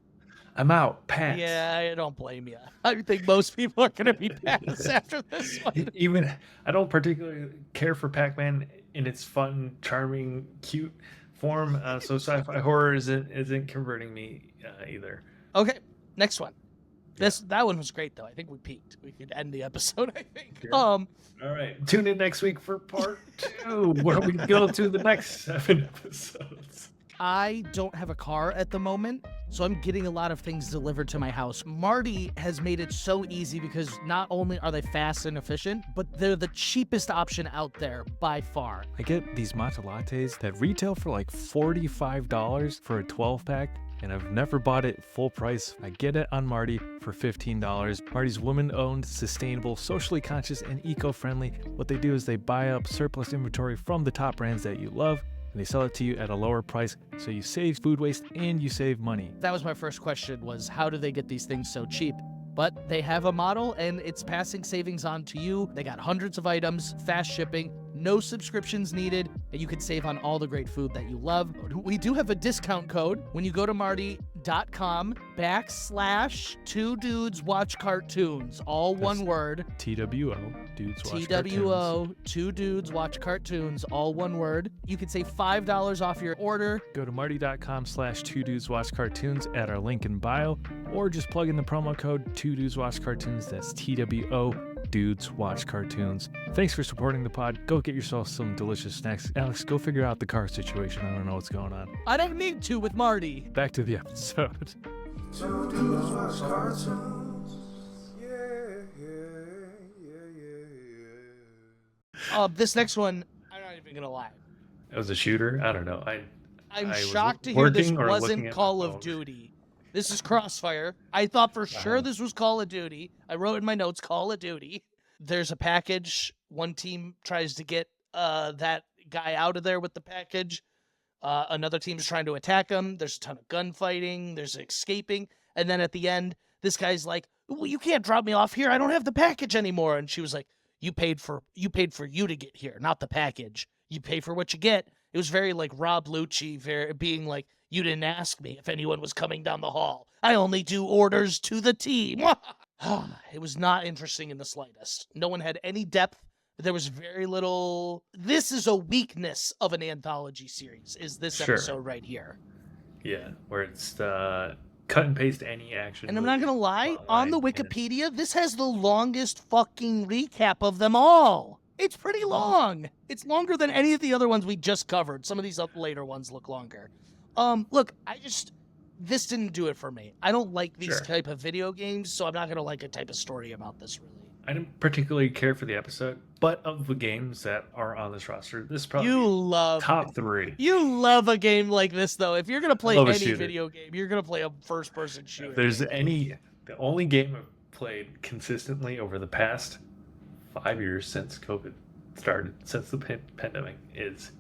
I'm out. Pass. Yeah, I don't blame you. I think most people are going to be pass after this one. Even I don't particularly care for Pac-Man in its fun, charming, cute form. So sci-fi horror isn't converting me either. Okay, next one. That one was great though. I think we peaked. We could end the episode. I think. Yeah. All right, tune in next week for part 2, where we go to the next 7 episodes. I don't have a car at the moment, so I'm getting a lot of things delivered to my house. Marty has made it so easy because not only are they fast and efficient, but they're the cheapest option out there by far. I get these matcha lattes that retail for like $45 for a 12-pack, and I've never bought it full price. I get it on Marty for $15. Marty's woman-owned, sustainable, socially conscious, and eco-friendly. What they do is they buy up surplus inventory from the top brands that you love, and they sell it to you at a lower price, so you save food waste and you save money. That was my first question, was how do they get these things so cheap? But they have a model and it's passing savings on to you. They got hundreds of items, fast shipping, no subscriptions needed, and you can save on all the great food that you love. We do have a discount code when you go to marty.com/2dudeswatchcartoons, all one word. TWO, dudes watch TWO, 2 dudes watch cartoons, all one word. You can save $5 off your order. Go to marty.com/2dudeswatchcartoons at our link in bio, or just plug in the promo code 2dudeswatchcartoons. That's TWO, dudes watch cartoons. Thanks for supporting the pod. Go get yourself some delicious snacks. Alex, go figure out the car situation. I don't know what's going on. I don't need to with Marty. Back to the episode. Two dudes watch cartoons. This next one, I'm not even gonna lie. It was a shooter. I don't know. I'm I was shocked to hear this working or looking wasn't at my Call of phone. Duty. This is Crossfire. I thought for sure Wow. this was Call of Duty. I wrote in my notes Call of Duty. There's a package. One team tries to get that guy out of there with the package. Another team's trying to attack him. There's a ton of gunfighting. There's escaping. And then at the end, this guy's like, well, you can't drop me off here. I don't have the package anymore. And she was like, you paid for you to get here, not the package. You pay for what you get. It was very like Rob Lucci, being like, you didn't ask me if anyone was coming down the hall. I only do orders to the team. It was not interesting in the slightest. No one had any depth. There was very little. This is a weakness of an anthology series, is this Sure. episode right here. Yeah, where it's cut and paste any action. And I'm not going to lie, on the plotline and- Wikipedia, this has the longest fucking recap of them all. It's pretty long. It's longer than any of the other ones we just covered. Some of these later ones look longer. Look, this didn't do it for me. I don't like these Sure. type of video games, so I'm not going to like a type of story about this, really. I didn't particularly care for the episode, but of the games that are on this roster, this is probably You love top 3. You love a game like this, though. If you're going to play love a any shooter. video game, you're going to play a first-person shooter. If there's the only game I've played consistently over the past 5 years since COVID started, since the pandemic, is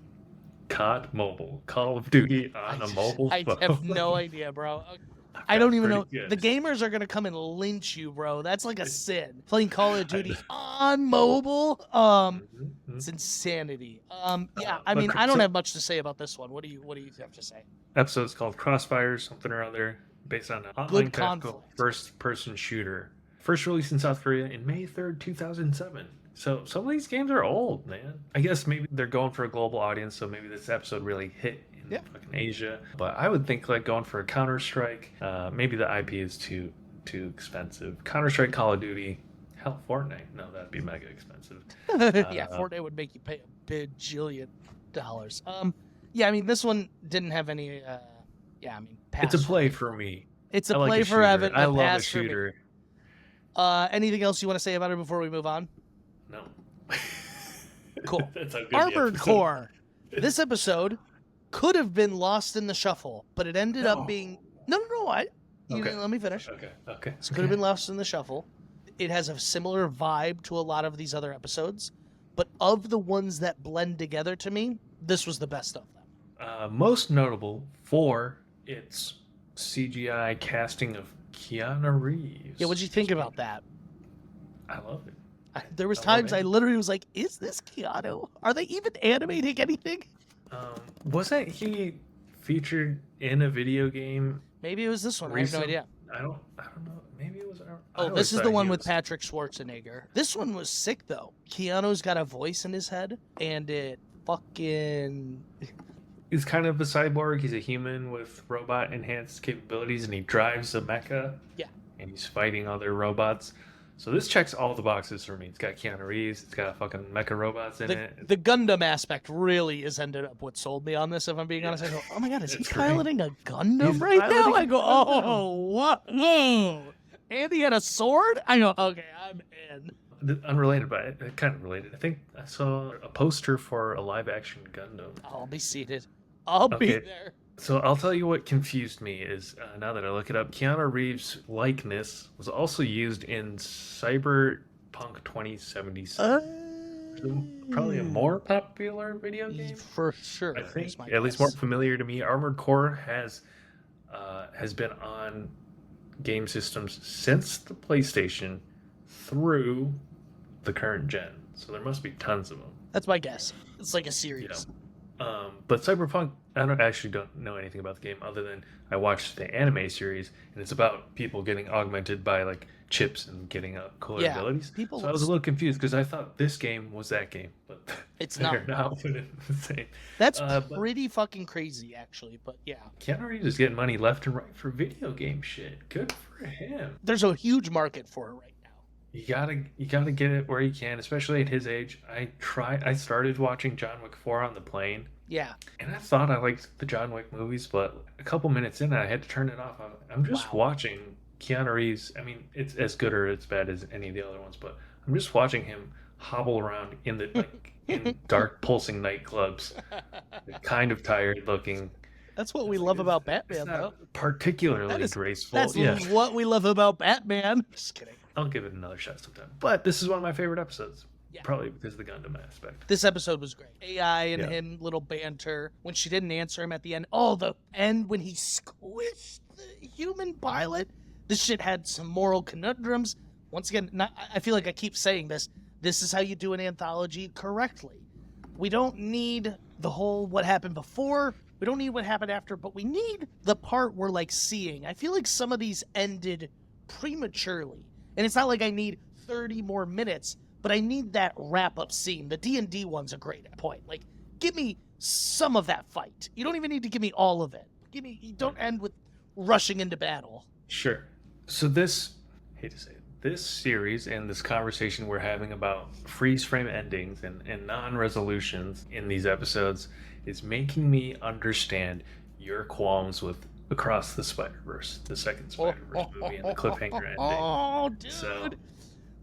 COD Mobile, Call of Duty on a mobile I phone. have no idea, bro. That's I don't even know. pretty The good. gamers are gonna come and lynch you, bro. That's like a sin. Playing Call of Duty on mobile, it's insanity. Yeah, I but mean, I don't so- have much to say about this one. What do you have to say? Episode's called Crossfire, something or other, based on an online tactical conflict. first-person shooter. First released in South Korea in May 3rd, 2007. So some of these games are old, man. I guess maybe they're going for a global audience, so maybe this episode really hit in Yeah. fucking Asia. But I would think like going for a Counter-Strike. Maybe the IP is too expensive. Counter-Strike, Call of Duty, hell, Fortnite. No, that'd be mega expensive. Yeah, Fortnite would make you pay a bajillion dollars. Yeah, I mean, this one didn't have any. Yeah, I mean, It's a pass. play for me. It's a I like play a for shooter. Evan. I love a pass for me. shooter. Anything else you want to say about it before we move on? No. Cool. That's how good the Armored episode- Core. This episode could have been lost in the shuffle, but it ended up No. being no. You Okay. didn't let me finish. Okay. This could have been lost in the shuffle. It has a similar vibe to a lot of these other episodes, but of the ones that blend together to me, this was the best of them. Most notable for its CGI casting of Keanu Reeves. Yeah, what'd you think about that? I love it. There was I love times I it. literally was like, "Is this Keanu? Are they even animating anything?" Wasn't he featured in a video game? Maybe it was this one. I have no Recent- idea. I don't know. Maybe it was. I Oh, always this is thought the he one with was- Patrick Schwarzenegger. This one was sick though. Keanu's got a voice in his head, and it fucking He's kind of a cyborg. He's a human with robot enhanced capabilities, and he drives a mecha. Yeah. And he's fighting other robots. So this checks all the boxes for me. It's got Keanu Reeves. It's got fucking mecha robots in it. the Gundam aspect really is ended up what sold me on this. If I'm being honest, I go, "Oh my god, is he It's great. piloting a Gundam He's right now?" piloting I a go, Gundam. "Oh, what? Whoa!" And he had a sword. I go, "Okay, I'm in." Unrelated, but kind of related. I think I saw a poster for a live action Gundam. I'll be seated. I'll be Okay. there. So I'll tell you what confused me is now that I look it up, Keanu Reeves' likeness was also used in Cyberpunk 2077. Probably a more popular video game. For sure. I think is my at least more guess. familiar to me. Armored Core has been on game systems since the PlayStation through the current gen. So there must be tons of them. That's my guess. It's like a series. But Cyberpunk, I don't know anything about the game other than I watched the anime series, and it's about people getting augmented by like chips and getting cooler Yeah, abilities. people So I was a little confused because I thought this game was that game, but It's they're not. not putting the same. That's but- pretty fucking crazy, actually. But yeah, Keanu Reeves is getting money left and right for video game shit. Good for him. there's a huge market for it right now. You gotta get it where you can, especially at his age. I started watching John Wick 4 on the plane, Yeah. and I thought I liked the John Wick movies, but a couple minutes in, I had to turn it off. I'm just Wow. watching Keanu Reeves. I mean, it's as good or as bad as any of the other ones, but I'm just watching him hobble around in the in dark pulsing nightclubs, kind of tired looking. That's what we love about It's Batman, not though. particularly That is- graceful. That's Yeah, what we love about Batman. Just kidding. I'll give it another shot sometime. But this is one of my favorite episodes. Yeah. Probably because of the Gundam aspect. This episode was great. AI and Yeah. him, little banter. When she didn't answer him at the end. Oh, the end when he squished the human pilot. This shit had some moral conundrums. Once again, I feel like I keep saying this. This is how you do an anthology correctly. We don't need the whole what happened before. We don't need what happened after, but we need the part we're like seeing. I feel like some of these ended prematurely. And it's not like I need 30 more minutes, but I need that wrap-up scene. The D&D one's a great point. Like, give me some of that fight. You don't even need to give me all of it. You don't end with rushing into battle. Sure. So this, hate to say it, this series and this conversation we're having about freeze frame endings and non-resolutions in these episodes is making me understand your qualms with Across the Spider-Verse, the second Spider-Verse movie, and the cliffhanger ending. Oh, dude. So,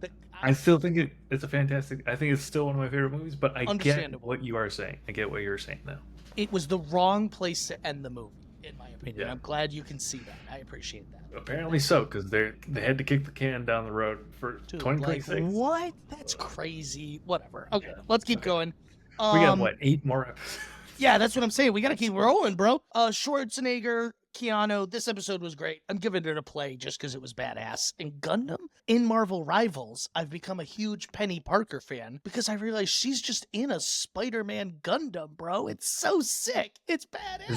The- I still think it's a fantastic. I think it's still one of my favorite movies, but I get Understandable. what you are saying. I get what you're saying now. It was the wrong place to end the movie, in my opinion. Yeah. I'm glad you can see that. I appreciate that. Apparently so, because they had to kick the can down the road for Dude, 2026. like, what? That's crazy. Whatever. Okay, Yeah. let's keep Okay. going. We got what, 8 more episodes? Yeah, that's what I'm saying. We got to keep rolling, bro. Schwarzenegger, Keanu, this episode was great. I'm giving it a play just because it was badass. And Gundam, in Marvel Rivals, I've become a huge Penny Parker fan because I realized she's just in a Spider-Man Gundam, bro. It's so sick. It's badass.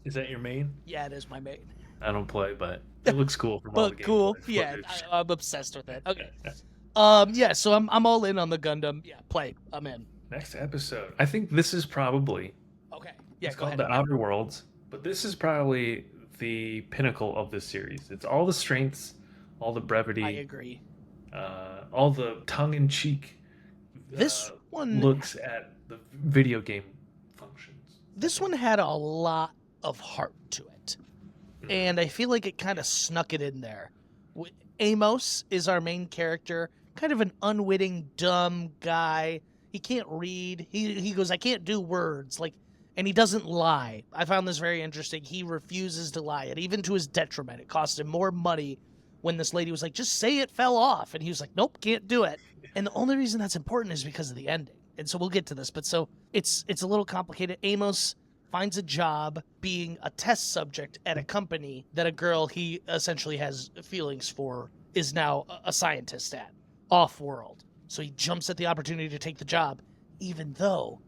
Is that your main? Yeah, it is my main. I don't play, but it looks cool from all the But cool. gameplay Yeah, footage. I'm obsessed with it. Okay. Yeah, so I'm all in on the Gundam. Yeah, play. I'm in. Next episode. I think this is probably Okay. Yeah, it's go called ahead. The Outer Worlds, but this is probably the pinnacle of this series. It's all the strengths, all the brevity, I agree. all the tongue-in-cheek This one looks at the video game functions. This one had a lot of heart to it. And I feel like it kind of snuck it in there. Amos is our main character, kind of an unwitting, dumb guy. He can't read. He goes, I can't do words. And he doesn't lie. I found this very interesting. He refuses to lie, and even to his detriment. It cost him more money when this lady was like, just say it fell off. And he was like, nope, can't do it. And the only reason that's important is because of the ending. And so we'll get to this. But so it's a little complicated. Amos finds a job being a test subject at a company that a girl he essentially has feelings for is now a scientist at, off-world. So he jumps at the opportunity to take the job, even though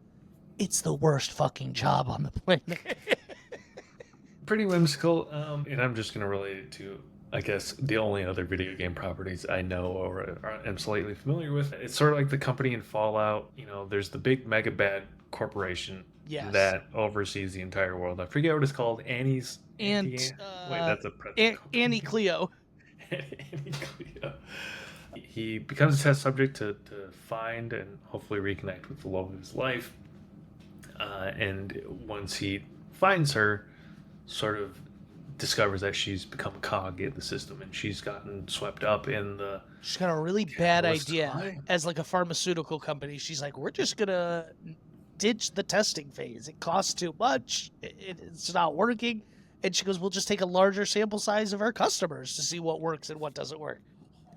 it's the worst fucking job on the planet. Pretty whimsical, and I'm just going to relate it to, I guess, the only other video game properties I know or am slightly familiar with. It's sort of like the company in Fallout. You know, there's the big mega bad corporation Yes. that oversees the entire world. I forget what it's called. Wait, that's a present company. Annie Cleo. Annie Cleo. He becomes a test subject to find and hopefully reconnect with the love of his life. And once he finds her, sort of discovers that she's become a cog in the system and she's gotten swept up in the... She's got a really bad Catalyst idea. crime. As like a pharmaceutical company, she's like, we're just going to ditch the testing phase. It costs too much. It's not working. And she goes, we'll just take a larger sample size of our customers to see what works and what doesn't work.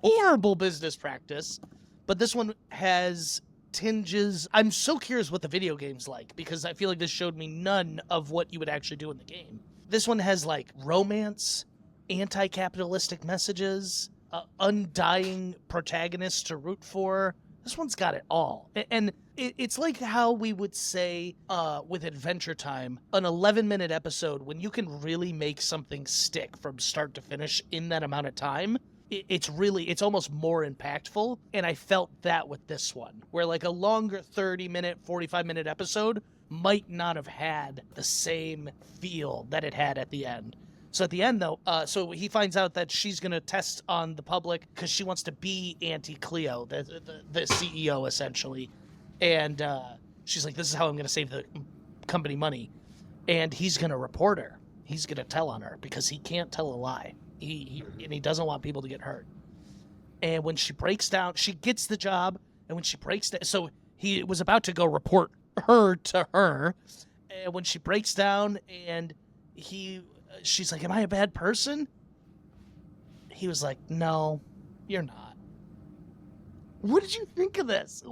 Horrible business practice. But this one has tinges. I'm so curious what the video game's like because I feel like this showed me none of what you would actually do in the game. This one has like romance, anti-capitalistic messages, undying protagonists to root for. This one's got it all. And it's like how we would say with Adventure Time, an 11-minute episode, when you can really make something stick from start to finish in that amount of time, it's almost more impactful. And I felt that with this one, where like a longer 30-minute, 45-minute episode might not have had the same feel that it had at the end. So at the end, though, so he finds out that she's going to test on the public because she wants to be Auntie Cleo, the CEO, essentially. And she's like, this is how I'm going to save the company money. And he's going to report her. He's going to tell on her because he can't tell a lie. And he doesn't want people to get hurt. And when she breaks down, she gets the job. And when she breaks down, so he was about to go report her to her. And when she breaks down and she's like, am I a bad person? He was like, no, you're not. What did you think of this?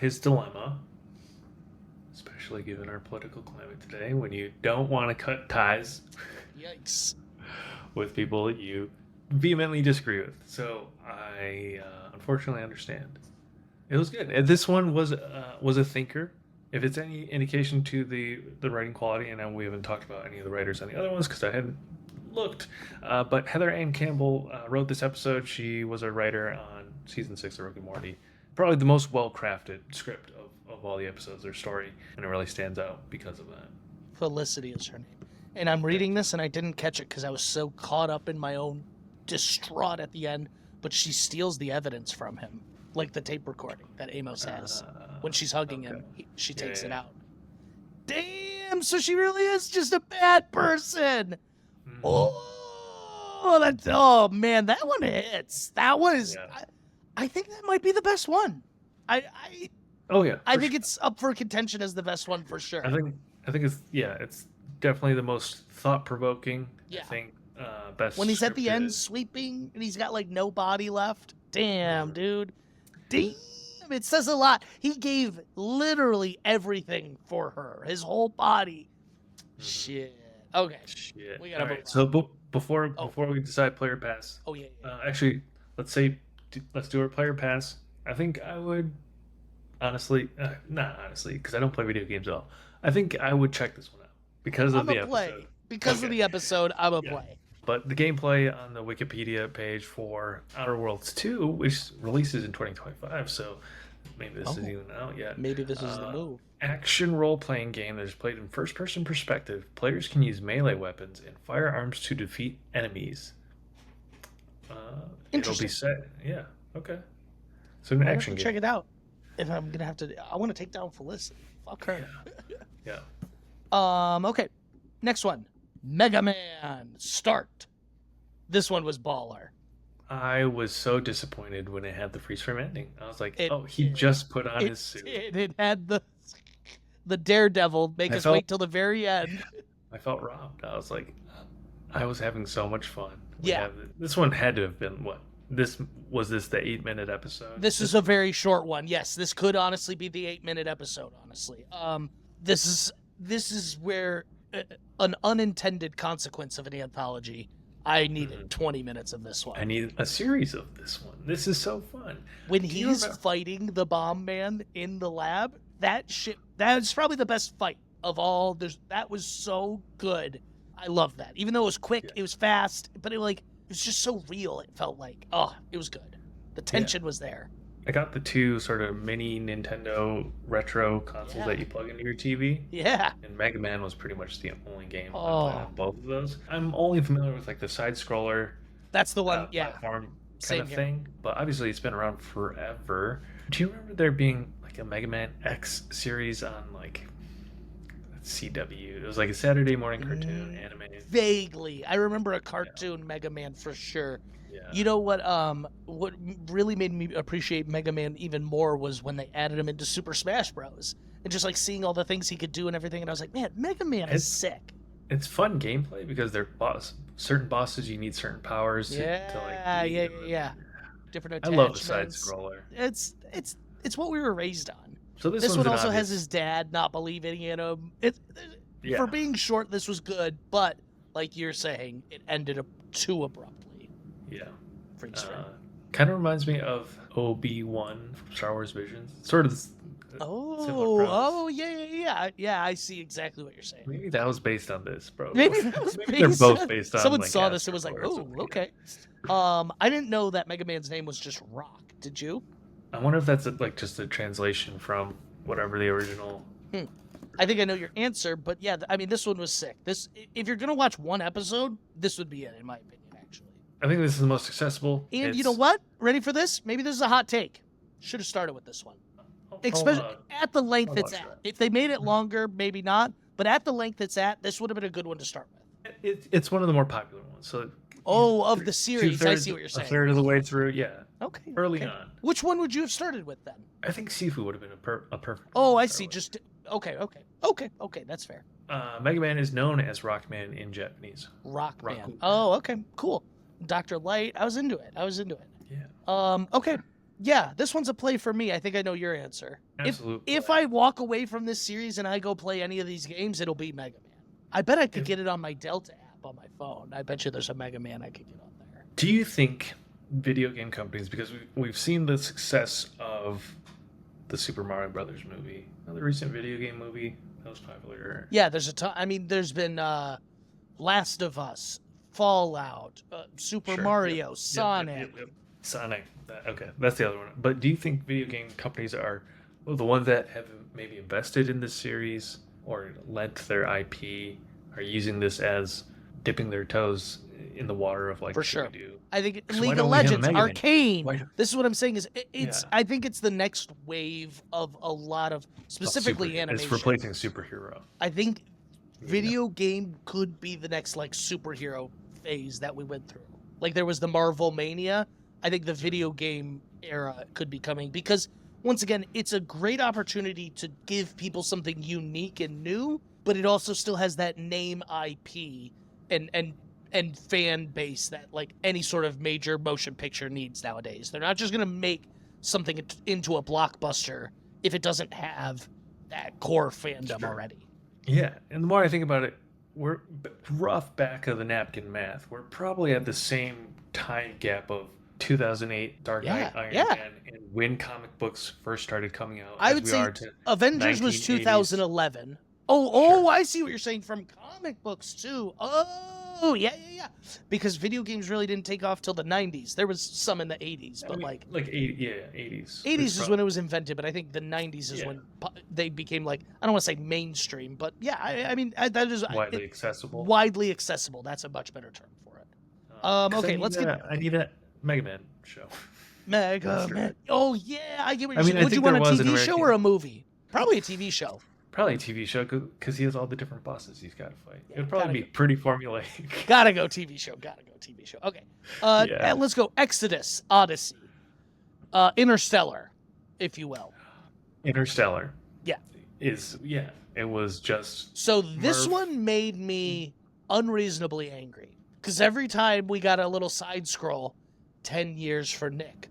His dilemma, especially given our political climate today, when you don't want to cut ties Yikes. with people that you vehemently disagree with. So I unfortunately understand. It was good. And this one was a thinker. If it's any indication to the writing quality, and I know we haven't talked about any of the writers on the other ones because I hadn't looked, but Heather Ann Campbell wrote this episode. She was a writer on season 6 of Rick and Morty. Probably the most well-crafted script of all the episodes, their story, and it really stands out because of that. Felicity is her name. And I'm reading this and I didn't catch it because I was so caught up in my own distraught at the end, but she steals the evidence from him, like the tape recording that Amos has. When she's hugging him, she takes it out. Damn, so she really is just a bad person. Mhm. Oh man, that one hits. That one is. Yeah. I think that might be the best one. I think it's up for contention as the best one for sure. I think it's definitely the most thought-provoking. Yeah. I think best When he's at the end scripted. sweeping and he's got like no body left. Damn, dude. Damn. him. It says a lot. He gave literally everything for her, his whole body. Shit. Okay. Shit. We gotta All move right. So before Oh. we decide player pass, Oh yeah. actually, let's do our player pass. I think I would honestly, not honestly, because I don't play video games at all. I think I would check this one out because of I'm the a play. episode. Because of Okay. the episode, I'm a Yeah. play. But the gameplay on the Wikipedia page for Outer Worlds 2, which releases in 2025, so maybe this isn't even out yet. Maybe this is the move. Action role-playing game that is played in first-person perspective. Players can use melee weapons and firearms to defeat enemies. It'll be Interesting. set. Yeah. Okay. So an I'll have action to game. check it out. If I'm gonna have to, I want to take down Felicity. Fuck her. Yeah. Okay. Next one. Mega Man. Start. This one was baller. I was so disappointed when it had the freeze frame ending. I was like, It oh, he did. just put on his suit. It had the Daredevil make I us felt- wait till the very end. I felt robbed. I was like, I was having so much fun. Yeah. This one had to have been what? This the 8-minute episode? This is a very short one. Yes, this could honestly be the 8-minute episode. Honestly, this is where an unintended consequence of an anthology. I needed 20 minutes of this one. I need a series of this one. This is so fun. When Do you he's remember- fighting the bomb man in the lab, that's probably the best fight of all. That was so good. I love that. Even though it was quick, it was fast, but it was just so real. It felt like, it was good. The tension was there. I got the two sort of mini Nintendo retro consoles Yeah. that you plug into your TV. Yeah. And Mega Man was pretty much the only game I Oh. played on both of those. I'm only familiar with like the side scroller That's the one. platform kind Same of here. thing. But obviously it's been around forever. Do you remember there being like a Mega Man X series on like CW? It was like a Saturday morning cartoon animated. Vaguely. I remember a cartoon Mega Man for sure. Yeah. You know what really made me appreciate Mega Man even more was when they added him into Super Smash Bros. And just like seeing all the things he could do and everything, and I was like, man, Mega Man is sick. It's fun gameplay because they're certain bosses you need certain powers to like beat them. Yeah. Different I attachments. love the side scroller. It's what we were raised on. So This one's one an also has obvious- his dad not believing in him. Yeah. For being short, this was good, but like you're saying, it ended up too abruptly. Yeah. Freeze frame. Kind of reminds me of Obi-Wan from Star Wars Visions. Sort of similar premise. Yeah. I see exactly what you're saying. Maybe that was based on this, bro. Maybe that was They're based both on- based on. Someone like, saw this and was Astro like, or "Oh, something. okay." I didn't know that Mega Man's name was just Rock. Did you? I wonder if that's like just a translation from whatever the original. I think I know your answer, but yeah, I mean, this one was sick. If you're gonna watch one episode, this would be it, in my opinion, actually. I think this is the most accessible. And you know what? Ready for this? Maybe this is a hot take. Should have started with this one. Especially at the length I'll it's watch at. that. If they made it longer, maybe not. But at the length it's at, this would have been a good one to start with. It's one of the more popular ones. So Oh, of the series, I two-thirds- see what you're A saying. third of the way through, yeah. Okay. Early okay. on, Which one would you have started with then? I think Sifu would have been a perfect. Oh, one I to see. start Just okay. That's fair. with. Mega Man is known as Rockman in Japanese. Rock Rock Man. Cool. Oh, okay, cool. Dr. Light. I was into it. Yeah. Okay. Yeah, this one's a play for me. I think I know your answer. Absolutely. If I walk away from this series and I go play any of these games, it'll be Mega Man. I bet I could get it on my Delta app on my phone. I bet you there's a Mega Man I could get on there. Do you think video game companies, because we've seen the success of the Super Mario Brothers movie, the recent video game movie that was popular? Yeah, there's a ton. I mean, there's been Last of Us, Fallout, Super Sure, Mario, yep, Sonic. yep. Sonic. Okay, that's the other one. But do you think video game companies are the ones that have maybe invested in this series or lent their IP, are using this as dipping their toes in the water of like For what sure. we do? I think So why League of don't we have Legends, Mega Man? Arcane. Why- This is what I'm saying. It's. Yeah. I think it's the next wave of a lot of specifically animation. It's replacing superhero. I think video game could be the next like superhero phase that we went through. Like there was the Marvel Mania. I think the video game era could be coming because once again, it's a great opportunity to give people something unique and new, but it also still has that name IP and fan base that like any sort of major motion picture needs nowadays. They're not just gonna make something into a blockbuster if it doesn't have that core fandom Sure. already. Yeah, and the more I think about it, we're rough back of the napkin math. We're probably at the same time gap of 2008 Dark Knight, Yeah, Iron yeah. Man, and when comic books first started coming out. I as would we say are to Avengers was 1980s. 2011. Oh, Sure. I see what you're saying, from comic books too. Oh, yeah. Because video games really didn't take off till the 90s. There was some in the 80s, but like 80s. 80s is when it was invented, but I think the 90s is Yeah. when they became, like, I don't want to say mainstream, but yeah, I mean, that is widely accessible. widely accessible. That's a much better term for it. 'Cause Okay, let's get I need a Mega Man show. Mega Master. Man. Oh yeah, I get what I you're mean, saying. I Would you think want a there was an TV show or a American- movie? Probably a TV show. Probably a TV show because he has all the different bosses he's got to fight. Yeah, It would probably gotta be go. pretty formulaic. Gotta go TV show. Okay. Yeah. And let's go Exodus, Odyssey, Interstellar, if you will. Interstellar. Yeah. It was just So this Murph. one made me unreasonably angry because every time we got a little side scroll, 10 years for Nick,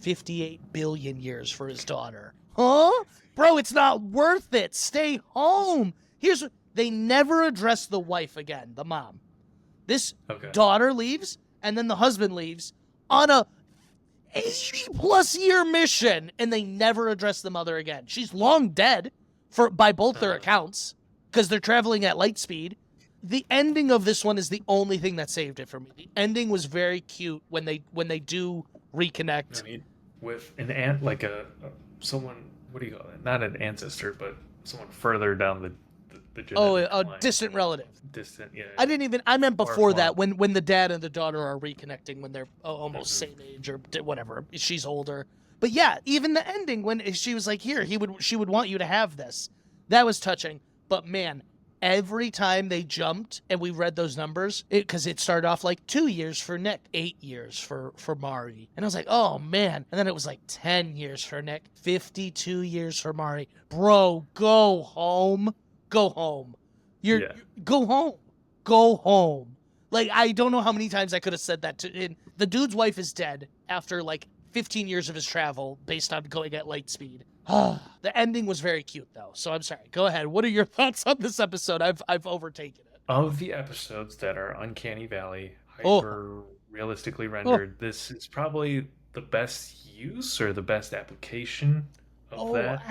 58 billion years for his daughter. Huh? Bro, it's not worth it. Stay home. Here's what they never address the wife again, the mom. This okay. daughter leaves, and then the husband leaves on a 80-plus year mission, and they never address the mother again. She's long dead by both their accounts because they're traveling at light speed. The ending of this one is the only thing that saved it for me. The ending was very cute when they do reconnect. I mean, with an someone. What do you call it? Not an ancestor, but someone further down the Oh, genetic a line. distant relative. Distant. Yeah. I meant before Far that, flung. when the dad and the daughter are reconnecting, when they're almost same age or whatever. She's older. But yeah, even the ending when she was like, "Here, she would want you to have this." That was touching. But man, every time they jumped and we read those numbers, because it started off like 2 years for Nick, 8 years for Mari, and I was like, "Oh man!" And then it was like 10 years for Nick, 52 years for Mari. Bro, go home. Go home. Yeah. Go home. Go home. Like, I don't know how many times I could have said that and the dude's wife is dead after like 15 years of his travel based on going at light speed. The ending was very cute though. So I'm sorry. Go ahead. What are your thoughts on this episode? I've overtaken it. Of the episodes that are Uncanny Valley, Oh. hyper realistically rendered, this is probably the best use or the best application of that.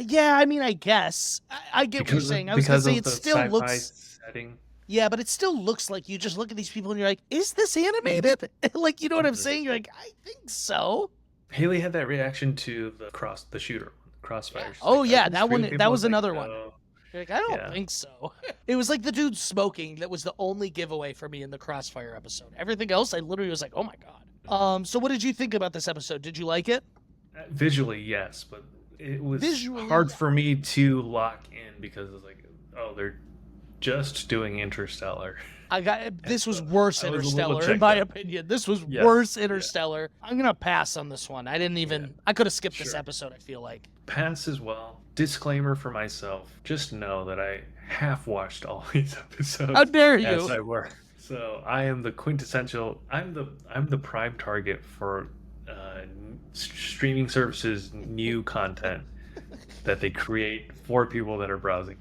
Yeah, I mean, I guess. I get what you're saying. I was going to say it still sci-fi looks... setting. Yeah, but it still looks like you just look at these people and you're like, is this animated? Like, you know what I'm saying? You're like, I think so. Haley had that reaction to the shooter, Crossfire. She's Oh, like, yeah, "Are these that one- real that people?" was It's like, another one. "No." You're like, I don't Yeah. think so. It was like the dude smoking that was the only giveaway for me in the Crossfire episode. Everything else, I literally was like, oh my God. So what did you think about this episode? Did you like it? Visually, yes, but it was Visually, hard yeah. for me to lock in because it's like, oh, they're just doing Interstellar. This was worse I was a little Interstellar, in checked my out. opinion. This was Yes, worse yeah. Interstellar. I'm gonna pass on this one. I didn't even. I could have skipped this Sure. episode. I feel like. Pass as well. Disclaimer for myself: just know that I half watched all these episodes. How dare As you? I were. So I am the quintessential. I'm the prime target for streaming services new content that they create for people that are browsing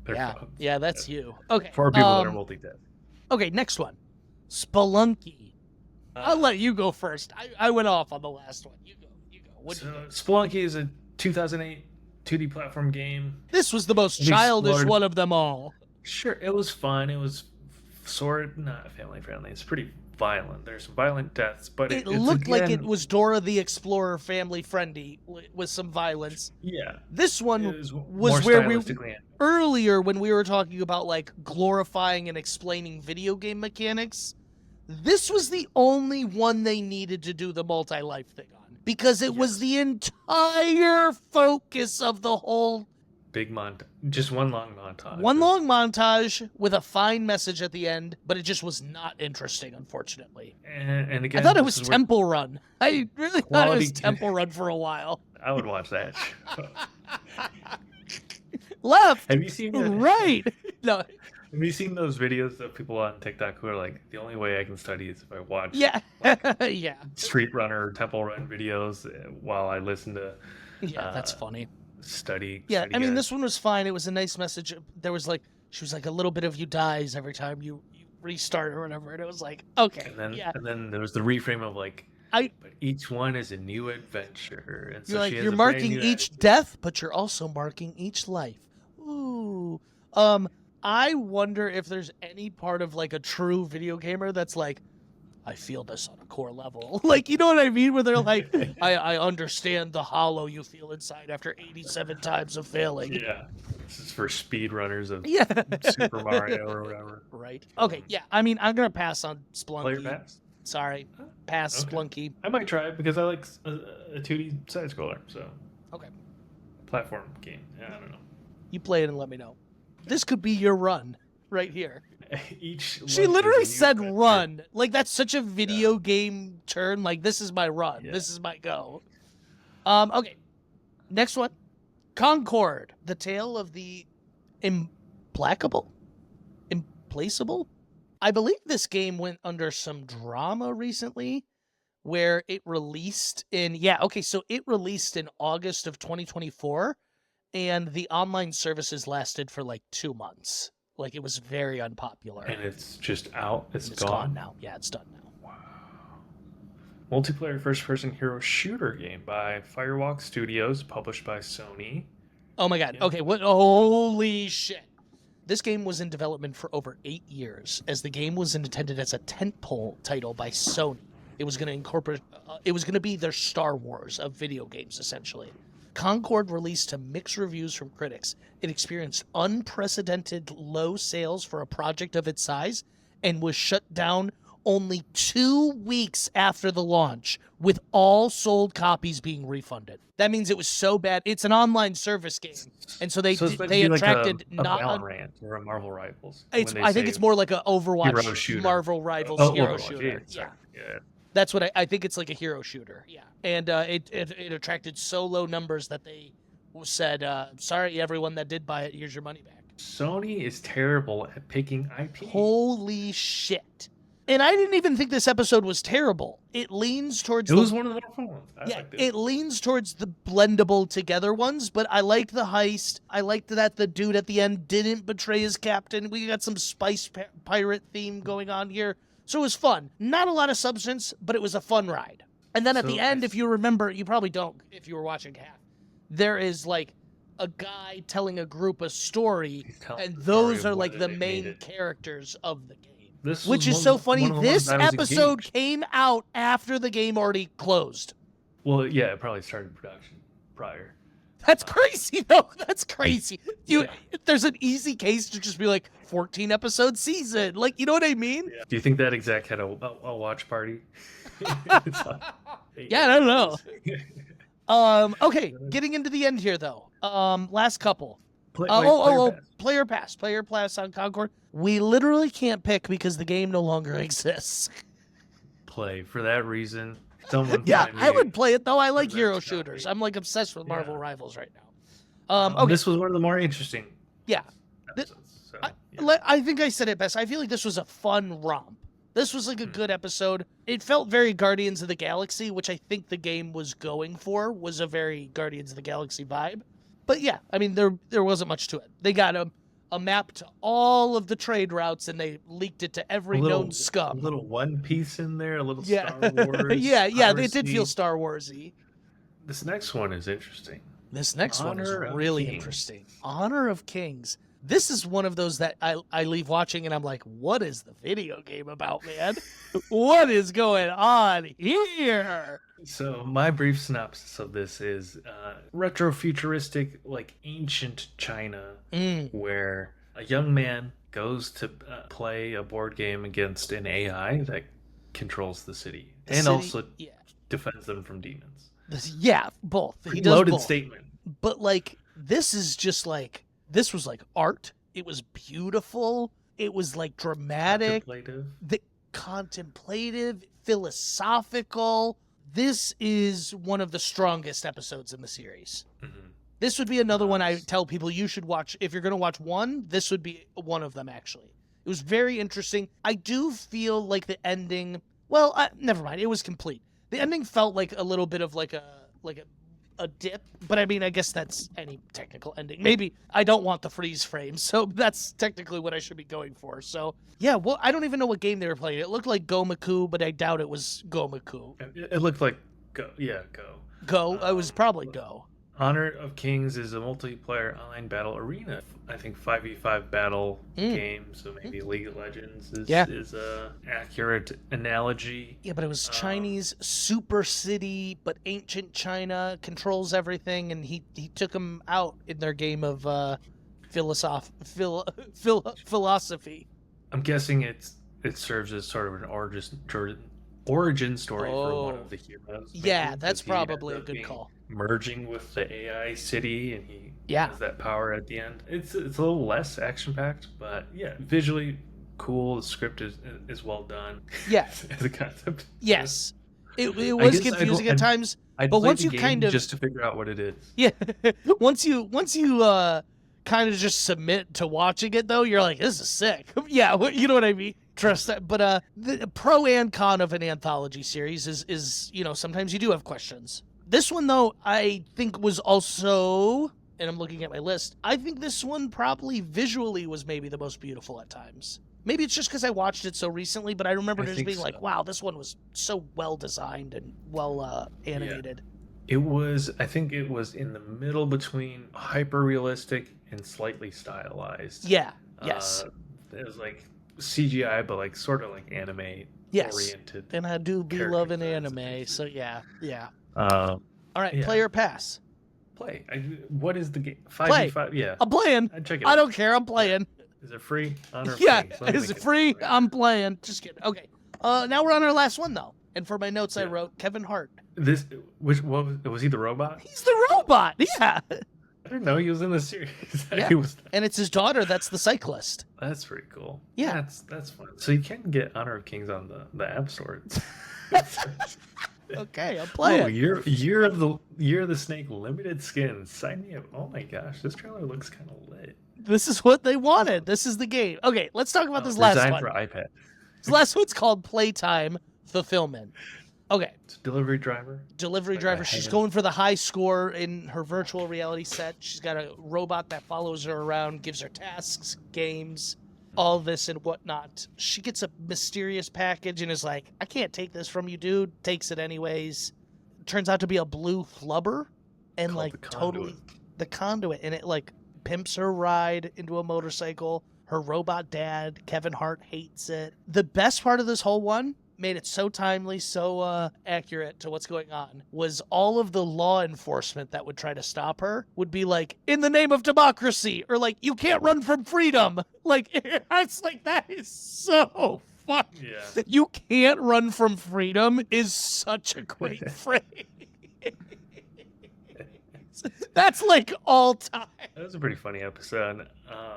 their Yeah, phones. yeah, that's you. Okay. For people that are multitasking. Okay, next one. Spelunky. I'll Uh, let you go first. I went off on the last one. You go. What do you So think? Spelunky is a 2008 2D platform game. This was the most It childish explored- one of them all. Sure, it was fun. It was sort not family friendly. It's pretty violent. There's some violent deaths, but It it's looked like it again- was Dora the Explorer family friendly with some violence. Yeah, This one it was, was more where we stylistically earlier when we were talking about like glorifying and explaining video game mechanics. This was the only one they needed to do the multi-life thing on because it was Yes. the entire focus of the whole big just one long montage. one long montage with a fine message at the end, but it just was not interesting, unfortunately. and again, I thought it this was is where Temple Run. I really thought it was Quality- Temple Run for a while. I would watch that. Left, Have you seen that? right. No, Have you seen those videos of people on TikTok who are like, the only way I can study is if I watch Yeah. Yeah. Street Runner or Temple Run videos while I listen to Yeah, that's uh, funny. study. Yeah, study I mean, guides. this one was fine. It was a nice message. There was like, she was like, a little bit of you dies every time you restart or whatever. And it was like, okay, yeah. And then there was the reframe of like, I- but each one is a new adventure, and so You're like, she has you're a brand marking new each attitude. death, but you're also marking each life. Ooh. I wonder if there's any part of like a true video gamer that's like, I feel this on a core level. Like, you know what I mean? Where they're like, I understand the hollow you feel inside after 87 times of failing. Yeah, this is for speedrunners of Yeah. Super Mario or whatever. Right. Okay, yeah. I mean, I'm going to pass on Splunky. Player pass. Sorry. Pass Okay. Splunky. I might try it because I like a 2D side scroller, so Okay. platform game. Yeah, I don't know. You play it and let me know. This could be your run right here. Each She one is literally a new said adventure. run. Like, that's such a video game turn. Like, this is my run. Yeah. This is my go. Okay. Next one. Concord. The tale of the implacable? Implaceable? I believe this game went under some drama recently where it released so it released in August of 2024 and the online services lasted for like 2 months. Like, it was very unpopular. And it's just out. It's It's gone. gone now. Yeah, it's done now. Wow. Multiplayer first-person hero shooter game by Firewalk Studios, published by Sony. Oh my god. Yeah. Okay, what? Holy shit. This game was in development for over 8 years, as the game was intended as a tentpole title by Sony. It was going to incorporate. It was going to be their Star Wars of video games, essentially. Concord released to mixed reviews from critics. It experienced unprecedented low sales for a project of its size, and was shut down only 2 weeks after the launch, with all sold copies being refunded. That means it was so bad. It's an online service game, and so it's meant to be attracted like a not. Valorant or a Marvel Rivals. It's. when they I think say it's more like a hero Overwatch, shooter. Marvel Rivals Oh, hero Overwatch, shooter. yeah, sorry. Yeah. That's what I think. It's like a hero shooter. Yeah, and it attracted so low numbers that they said, "Sorry, everyone that did buy it, here's your money back." Sony is terrible at picking IP. Holy shit! And I didn't even think this episode was terrible. It leans towards It was one of the more fun ones. I yeah, liked it. it leans towards the blendable together ones, but I liked the heist. I liked that the dude at the end didn't betray his captain. We got some spice pirate theme going on here. So it was fun. Not a lot of substance, but it was a fun ride. And then at So the end, I if you remember, you probably don't if you were watching half, there is like a guy telling a group a story, He's telling and the story those of are like why the they made main it. characters of the game. This Which was is so funny. one of the ones This that I was episode engaged. came out after the game already closed. Well, yeah, it probably started production prior. That's crazy, though. That's crazy. Yeah. There's an easy case to just be like 14 episode season. Like, you know what I mean? Do you think that exec had a watch party? Yeah, I don't know. Okay, getting into the end here though. Last couple. Player pass on Concord. We literally can't pick because the game no longer exists. Play for that reason. Someone Yeah, find I me- would play it though. I like the hero next shooters. copy. I'm like obsessed with Marvel Yeah. Rivals right now. Okay, This was one of the more interesting. yeah. Episodes, so, I, yeah. I think I said it best. I feel like this was a fun romp. This was like a Hmm. good episode. It felt very Guardians of the Galaxy, which I think the game was going for, was a very Guardians of the Galaxy vibe. But yeah, I mean, there wasn't much to it. They got a map to all of the trade routes, and they leaked it to every known A scum. little One Piece in there, a little Yeah, Star Wars. yeah, they did feel piracy. Star Warsy. This next one is interesting. This next one is Honor of really Kings. interesting. Honor of Kings. This is one of those that I leave watching and I'm like, what is the video game about, man? What is going on here? So my brief synopsis of this is retro futuristic, like ancient China, where a young man goes to play a board game against an AI that controls the city The and city- also yeah, defends them from demons. yeah, both. He Pretty does loaded both. statement. But like, this is just like, this was like art. It was beautiful. It was like dramatic. Contemplative. The contemplative, philosophical. This is one of the strongest episodes in the series. Mhm. This would be another one I tell people you should watch. If you're going to watch one, this would be one of them, actually. It was very interesting. I do feel like the ending, well, never mind. It was complete. The ending felt like a little bit of like a dip, but I mean, I guess that's any technical ending. Maybe I don't want the freeze frame, so that's technically what I should be going for. So, yeah, well, I don't even know what game they were playing. It looked like Gomaku, but I doubt it was Gomaku. It looked like Go. Yeah, Go. Go? It was probably Go. Honor of Kings is a multiplayer online battle arena. I think 5v5 battle game, so maybe League of Legends is a accurate analogy. Yeah, but it was Chinese super city, but ancient China controls everything, and he took them out in their game of philosophy. I'm guessing it serves as sort of an origin story for one of the heroes. Yeah, maybe, that's 'cause he ends probably a up good call. Merging with the AI city, and he Yeah. has that power at the end. It's a little less action packed, but yeah, visually cool. The script is well done. Yeah. As a concept. Yes. It was confusing at times, I'd but play once the you game kind of just to figure out what it is. yeah, once you kind of just submit to watching it though, you're like, this is sick. Yeah, you know what I mean. Trust that. But the pro and con of an anthology series is sometimes you do have questions. This one though, I think was also, and I'm looking at my list, I think this one probably visually was maybe the most beautiful at times. Maybe it's just because I watched it so recently, but I remember just being like, wow, this one was so well designed and well animated. Yeah. I think it was in the middle between hyper realistic and slightly stylized. Yeah. Yes. It was like CGI, but like sort of like anime oriented. And I do be character loving designs. anime, so yeah. All All right, yeah. play or pass? Play. What is the game? 5v5? Play. Yeah. I'm playing. I'd check it I out. don't care. I'm playing. Is it free? Honor of Yeah, Kings. Let me is think it of free? Right. I'm playing. Just kidding. Okay. Now we're on our last one though. And for my notes, I Yeah. wrote Kevin Hart. Was he the robot? He's the robot. Yeah. I didn't know he was in the series. Yeah. He was. And it's his daughter that's the cyclist. That's pretty cool. Yeah. That's fun. So you can get Honor of Kings on the App Store. Okay, I'm playing. Oh, Year of the Snake limited skins. Sign me up. Oh my gosh, this trailer looks kind of lit. This is what they wanted. This is the game. Okay, let's talk about this last Designed one. for iPad. This last one's called Playtime Fulfillment. Okay. It's a delivery driver. Delivery Like driver. a She's hand. going for the high score in her virtual reality set. She's got a robot that follows her around, gives her tasks, games, all this and whatnot. She gets a mysterious package and is like, I can't take this from you, dude. Takes it anyways. Turns out to be a blue flubber and Called like the totally Conduit. the conduit. And it like pimps her ride into a motorcycle. Her robot dad, Kevin Hart, hates it. The best part of this whole one, made it so timely, so accurate to what's going on, was all of the law enforcement that would try to stop her would be like, in the name of democracy, or like, you can't run from freedom. Like, it's like, that is so fun. Yeah. You can't run from freedom is such a great phrase. That's like all time. That was a pretty funny episode.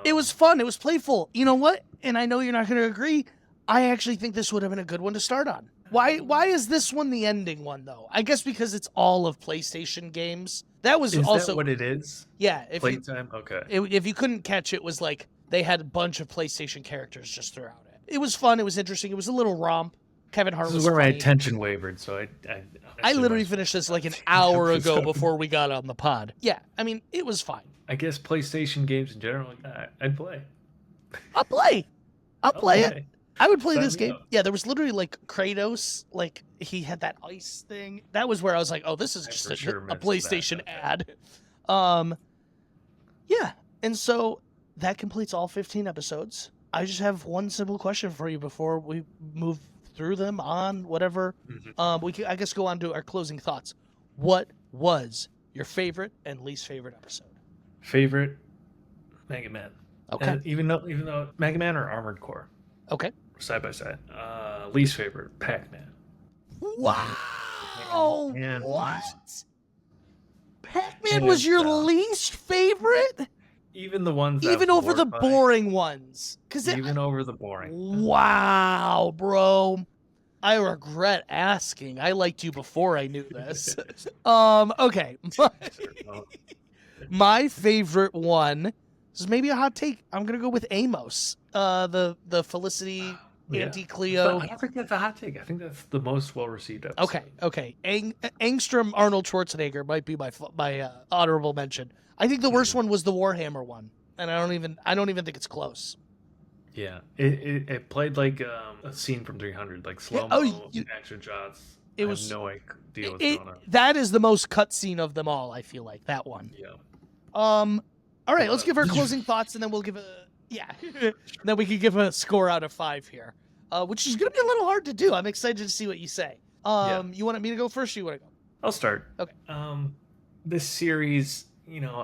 It was fun. It was playful. You know what? And I know you're not going to agree. I actually think this would have been a good one to start on. Why is this one the ending one though? I guess because it's all of PlayStation games. That was Is also that what it is? yeah. If you, Playtime? Okay. if you couldn't catch it, was like they had a bunch of PlayStation characters just throughout it. It was fun. It was interesting. It was a little romp. Kevin Hart This was is where my funny. attention wavered, so I honestly literally watched finished this like an the hour ago episode. before we got on the pod. Yeah, I mean it was fine. I guess PlayStation games in general, I'd play. I'll play. I'll play it. I would play Sign this me game. up. Yeah, there was literally like Kratos, like he had that ice thing. That was where I was like, oh, this is I just for sure a missed PlayStation that, ad. Yeah, and so that completes all 15 episodes. I just have one simple question for you before we move through them on whatever. Mhm. We can, I guess, go on to our closing thoughts. What was your favorite and least favorite episode? Favorite Mega Man. Okay. And even though Mega Man or Armored Core, Okay. side by side. Least favorite Pac-Man. Wow. Man. What? Pac-Man Hands was your down. least favorite? Even the ones that Even over the bored by- boring ones. Even over the boring. Wow, bro. I regret asking. I liked you before I knew this. Okay. My favorite one, this is maybe a hot take. I'm gonna go with Amos. The Felicity Yeah. Auntie Cleo. I don't think that's a hot take. I think that's the most well received episode. Okay. Angstrom Arnold Schwarzenegger might be my honorable mention. I think the worst one was the Warhammer one, and I don't even think it's close. Yeah, it played like a scene from 300, like slow mo action shots. It I was have no idea what's going on. That is the most cutscene of them all. I feel like that one. Yeah. All right, let's give our closing thoughts, and then we'll give then we can give a score out of 5 here, which is gonna be a little hard to do. I'm excited to see what you say. You want me to go first, or you want to go? I'll start. Okay. This series,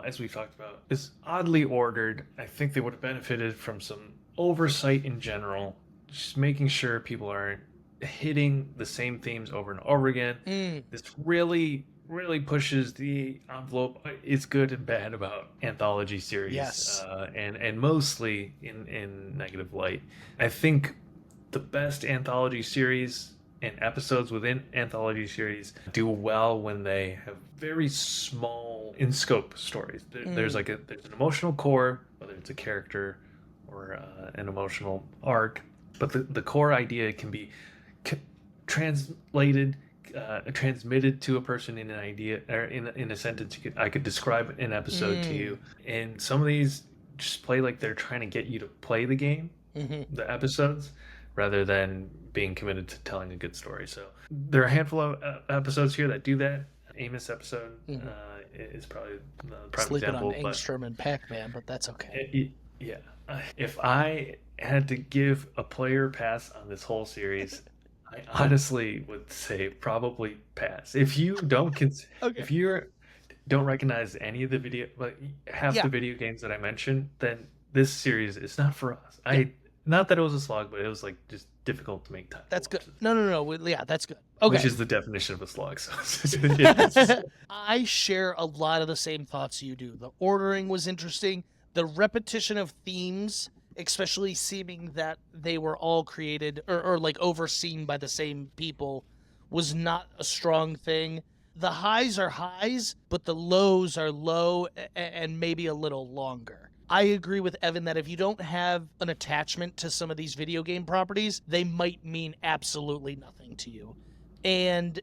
as we've talked about, is oddly ordered. I think they would have benefited from some oversight in general, just making sure people aren't hitting the same themes over and over again. This really pushes the envelope. It's good and bad about anthology series. Yes. And mostly in negative light. I think the best anthology series and episodes within anthology series do well when they have very small in scope stories. There's an emotional core, whether it's a character or an emotional arc, but the core idea can be translated, transmitted to a person in an idea or in a sentence. I could describe an episode to you, and some of these just play like they're trying to get you to play the game, the episodes, rather than being committed to telling a good story. So there are a handful of episodes here that do that. Amos episode is probably the prime Sleeping example. on Angstrom and Pac-Man, but that's okay. Yeah. If I had to give a player pass on this whole series, I honestly would say probably pass. If you don't if you don't recognize any of the video, the video games that I mentioned, then this series is not for us. Not that it was a slog, but it was just difficult to make time. That's good. No. Yeah, that's good. Okay. Which is the definition of a slog. So I share a lot of the same thoughts you do. The ordering was interesting. The repetition of themes, especially seeming that they were all created or overseen by the same people, was not a strong thing. The highs are highs, but the lows are low and maybe a little longer. I agree with Evan that if you don't have an attachment to some of these video game properties, they might mean absolutely nothing to you. And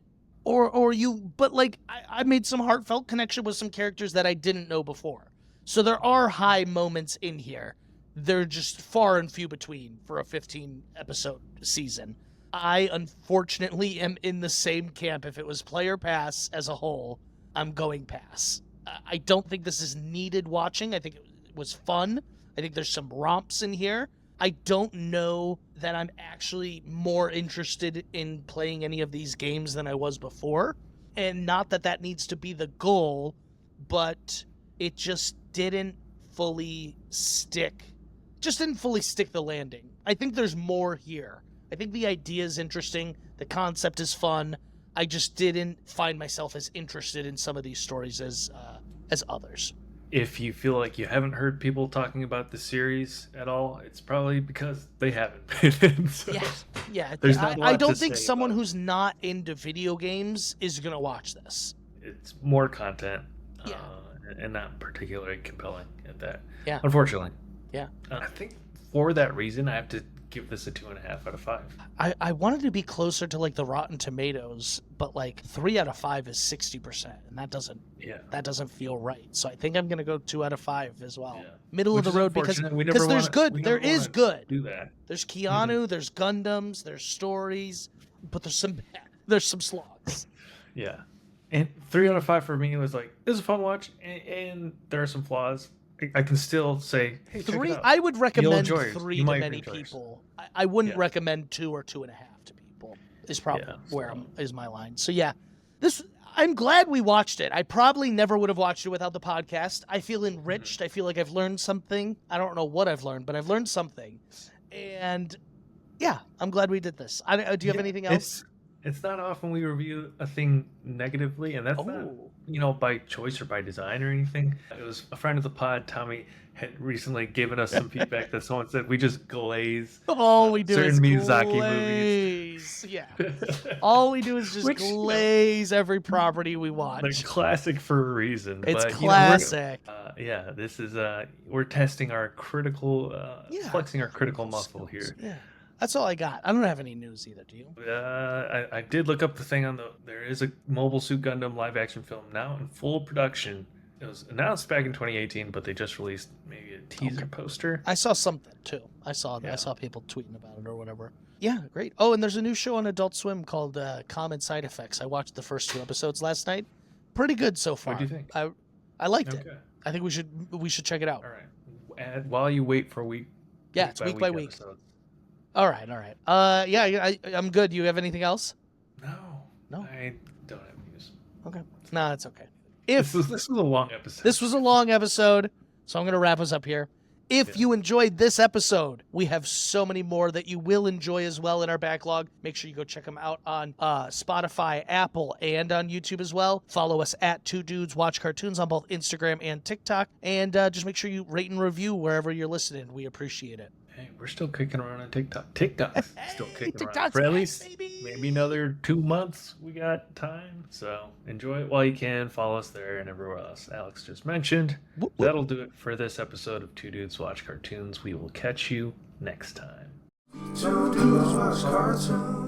I made some heartfelt connection with some characters that I didn't know before. So there are high moments in here. They're just far and few between for a 15-episode season. I, unfortunately, am in the same camp. If it was player pass as a whole, I'm going pass. I don't think this is needed watching. I think it was fun. I think there's some romps in here. I don't know that I'm actually more interested in playing any of these games than I was before. And not that needs to be the goal, but it just didn't fully stick the landing. I think there's more here. I think the idea is interesting. The concept is fun. I just didn't find myself as interested in some of these stories as others. If you feel like you haven't heard people talking about the series at all, it's probably because they haven't. So Yeah. There's not a lot I don't to think say someone about it. who's not into video games is going to watch this. It's more content, Yeah. and not particularly compelling at that. Yeah. Unfortunately. Yeah. I think for that reason, I have to give this a 2.5 out of 5. I wanted to be closer to the Rotten Tomatoes, but 3 out of 5 is 60%, and that doesn't feel right. So I think I'm gonna go 2 out of 5 as well. Yeah. Middle Which of the is road because unfortunate. there's good. There is good. Do that. There's Keanu, there's Gundams, there's stories, but there's some slogs. Yeah. And 3 out of 5 for me was it was a fun watch, and there are some flaws. I can still say, hey, check it 3. out. I would recommend enjoy it. 3 You to might many enjoy it. people. I wouldn't Yeah. recommend 2 or 2.5 to people. Is probably Yeah, is my line. So yeah, I'm glad we watched it. I probably never would have watched it without the podcast. I feel enriched. I feel like I've learned something. I don't know what I've learned, but I've learned something. And yeah, I'm glad we did this. Do you have anything else? It's not often we review a thing negatively, and that's not, Oh, by choice or by design or anything. It was a friend of the pod, Tommy, had recently given us some feedback that someone said we just glaze all we do is certain Miyazaki glaze. Yeah, all we do is just Which, glaze every property we they're watch. classic for a reason. It's but, classic. Yeah, this is we're testing our critical, Yeah. flexing our critical muscle skills. here. Yeah, that's all I got. I don't have any news either. Do you? I did look up the thing on there is a Mobile Suit Gundam live action film now in full production. It was announced back in 2018, but they just released maybe a teaser poster. I saw something too. I saw Yeah. people tweeting about it or whatever. Yeah, great. Oh, and there's a new show on Adult Swim called Common Side Effects. I watched the first 2 episodes last night. Pretty good so far. What'd you think? I liked it. Okay. I think we should check it out. All right. And while you wait for Yeah, it's week by week. episodes. All right. Yeah, I'm good. You have anything else? No, I don't have news. Okay. No, it's okay. If This was a long episode. this was a long episode, so I'm going to wrap us up here. If Yeah. you enjoyed this episode, we have so many more that you will enjoy as well in our backlog. Make sure you go check them out on Spotify, Apple, and on YouTube as well. Follow us at Two Dudes Watch Cartoons on both Instagram and TikTok. And just make sure you rate and review wherever you're listening. We appreciate it. Hey, we're still kicking around on TikTok. TikTok's still Hey, kicking around. TikTok's For at back, least baby. maybe another 2 months we got time. So enjoy it while you can. Follow us there and everywhere else Alex just mentioned. Whoop, whoop. That'll do it for this episode of Two Dudes Watch Cartoons. We will catch you next time. Two dudes watch cartoons.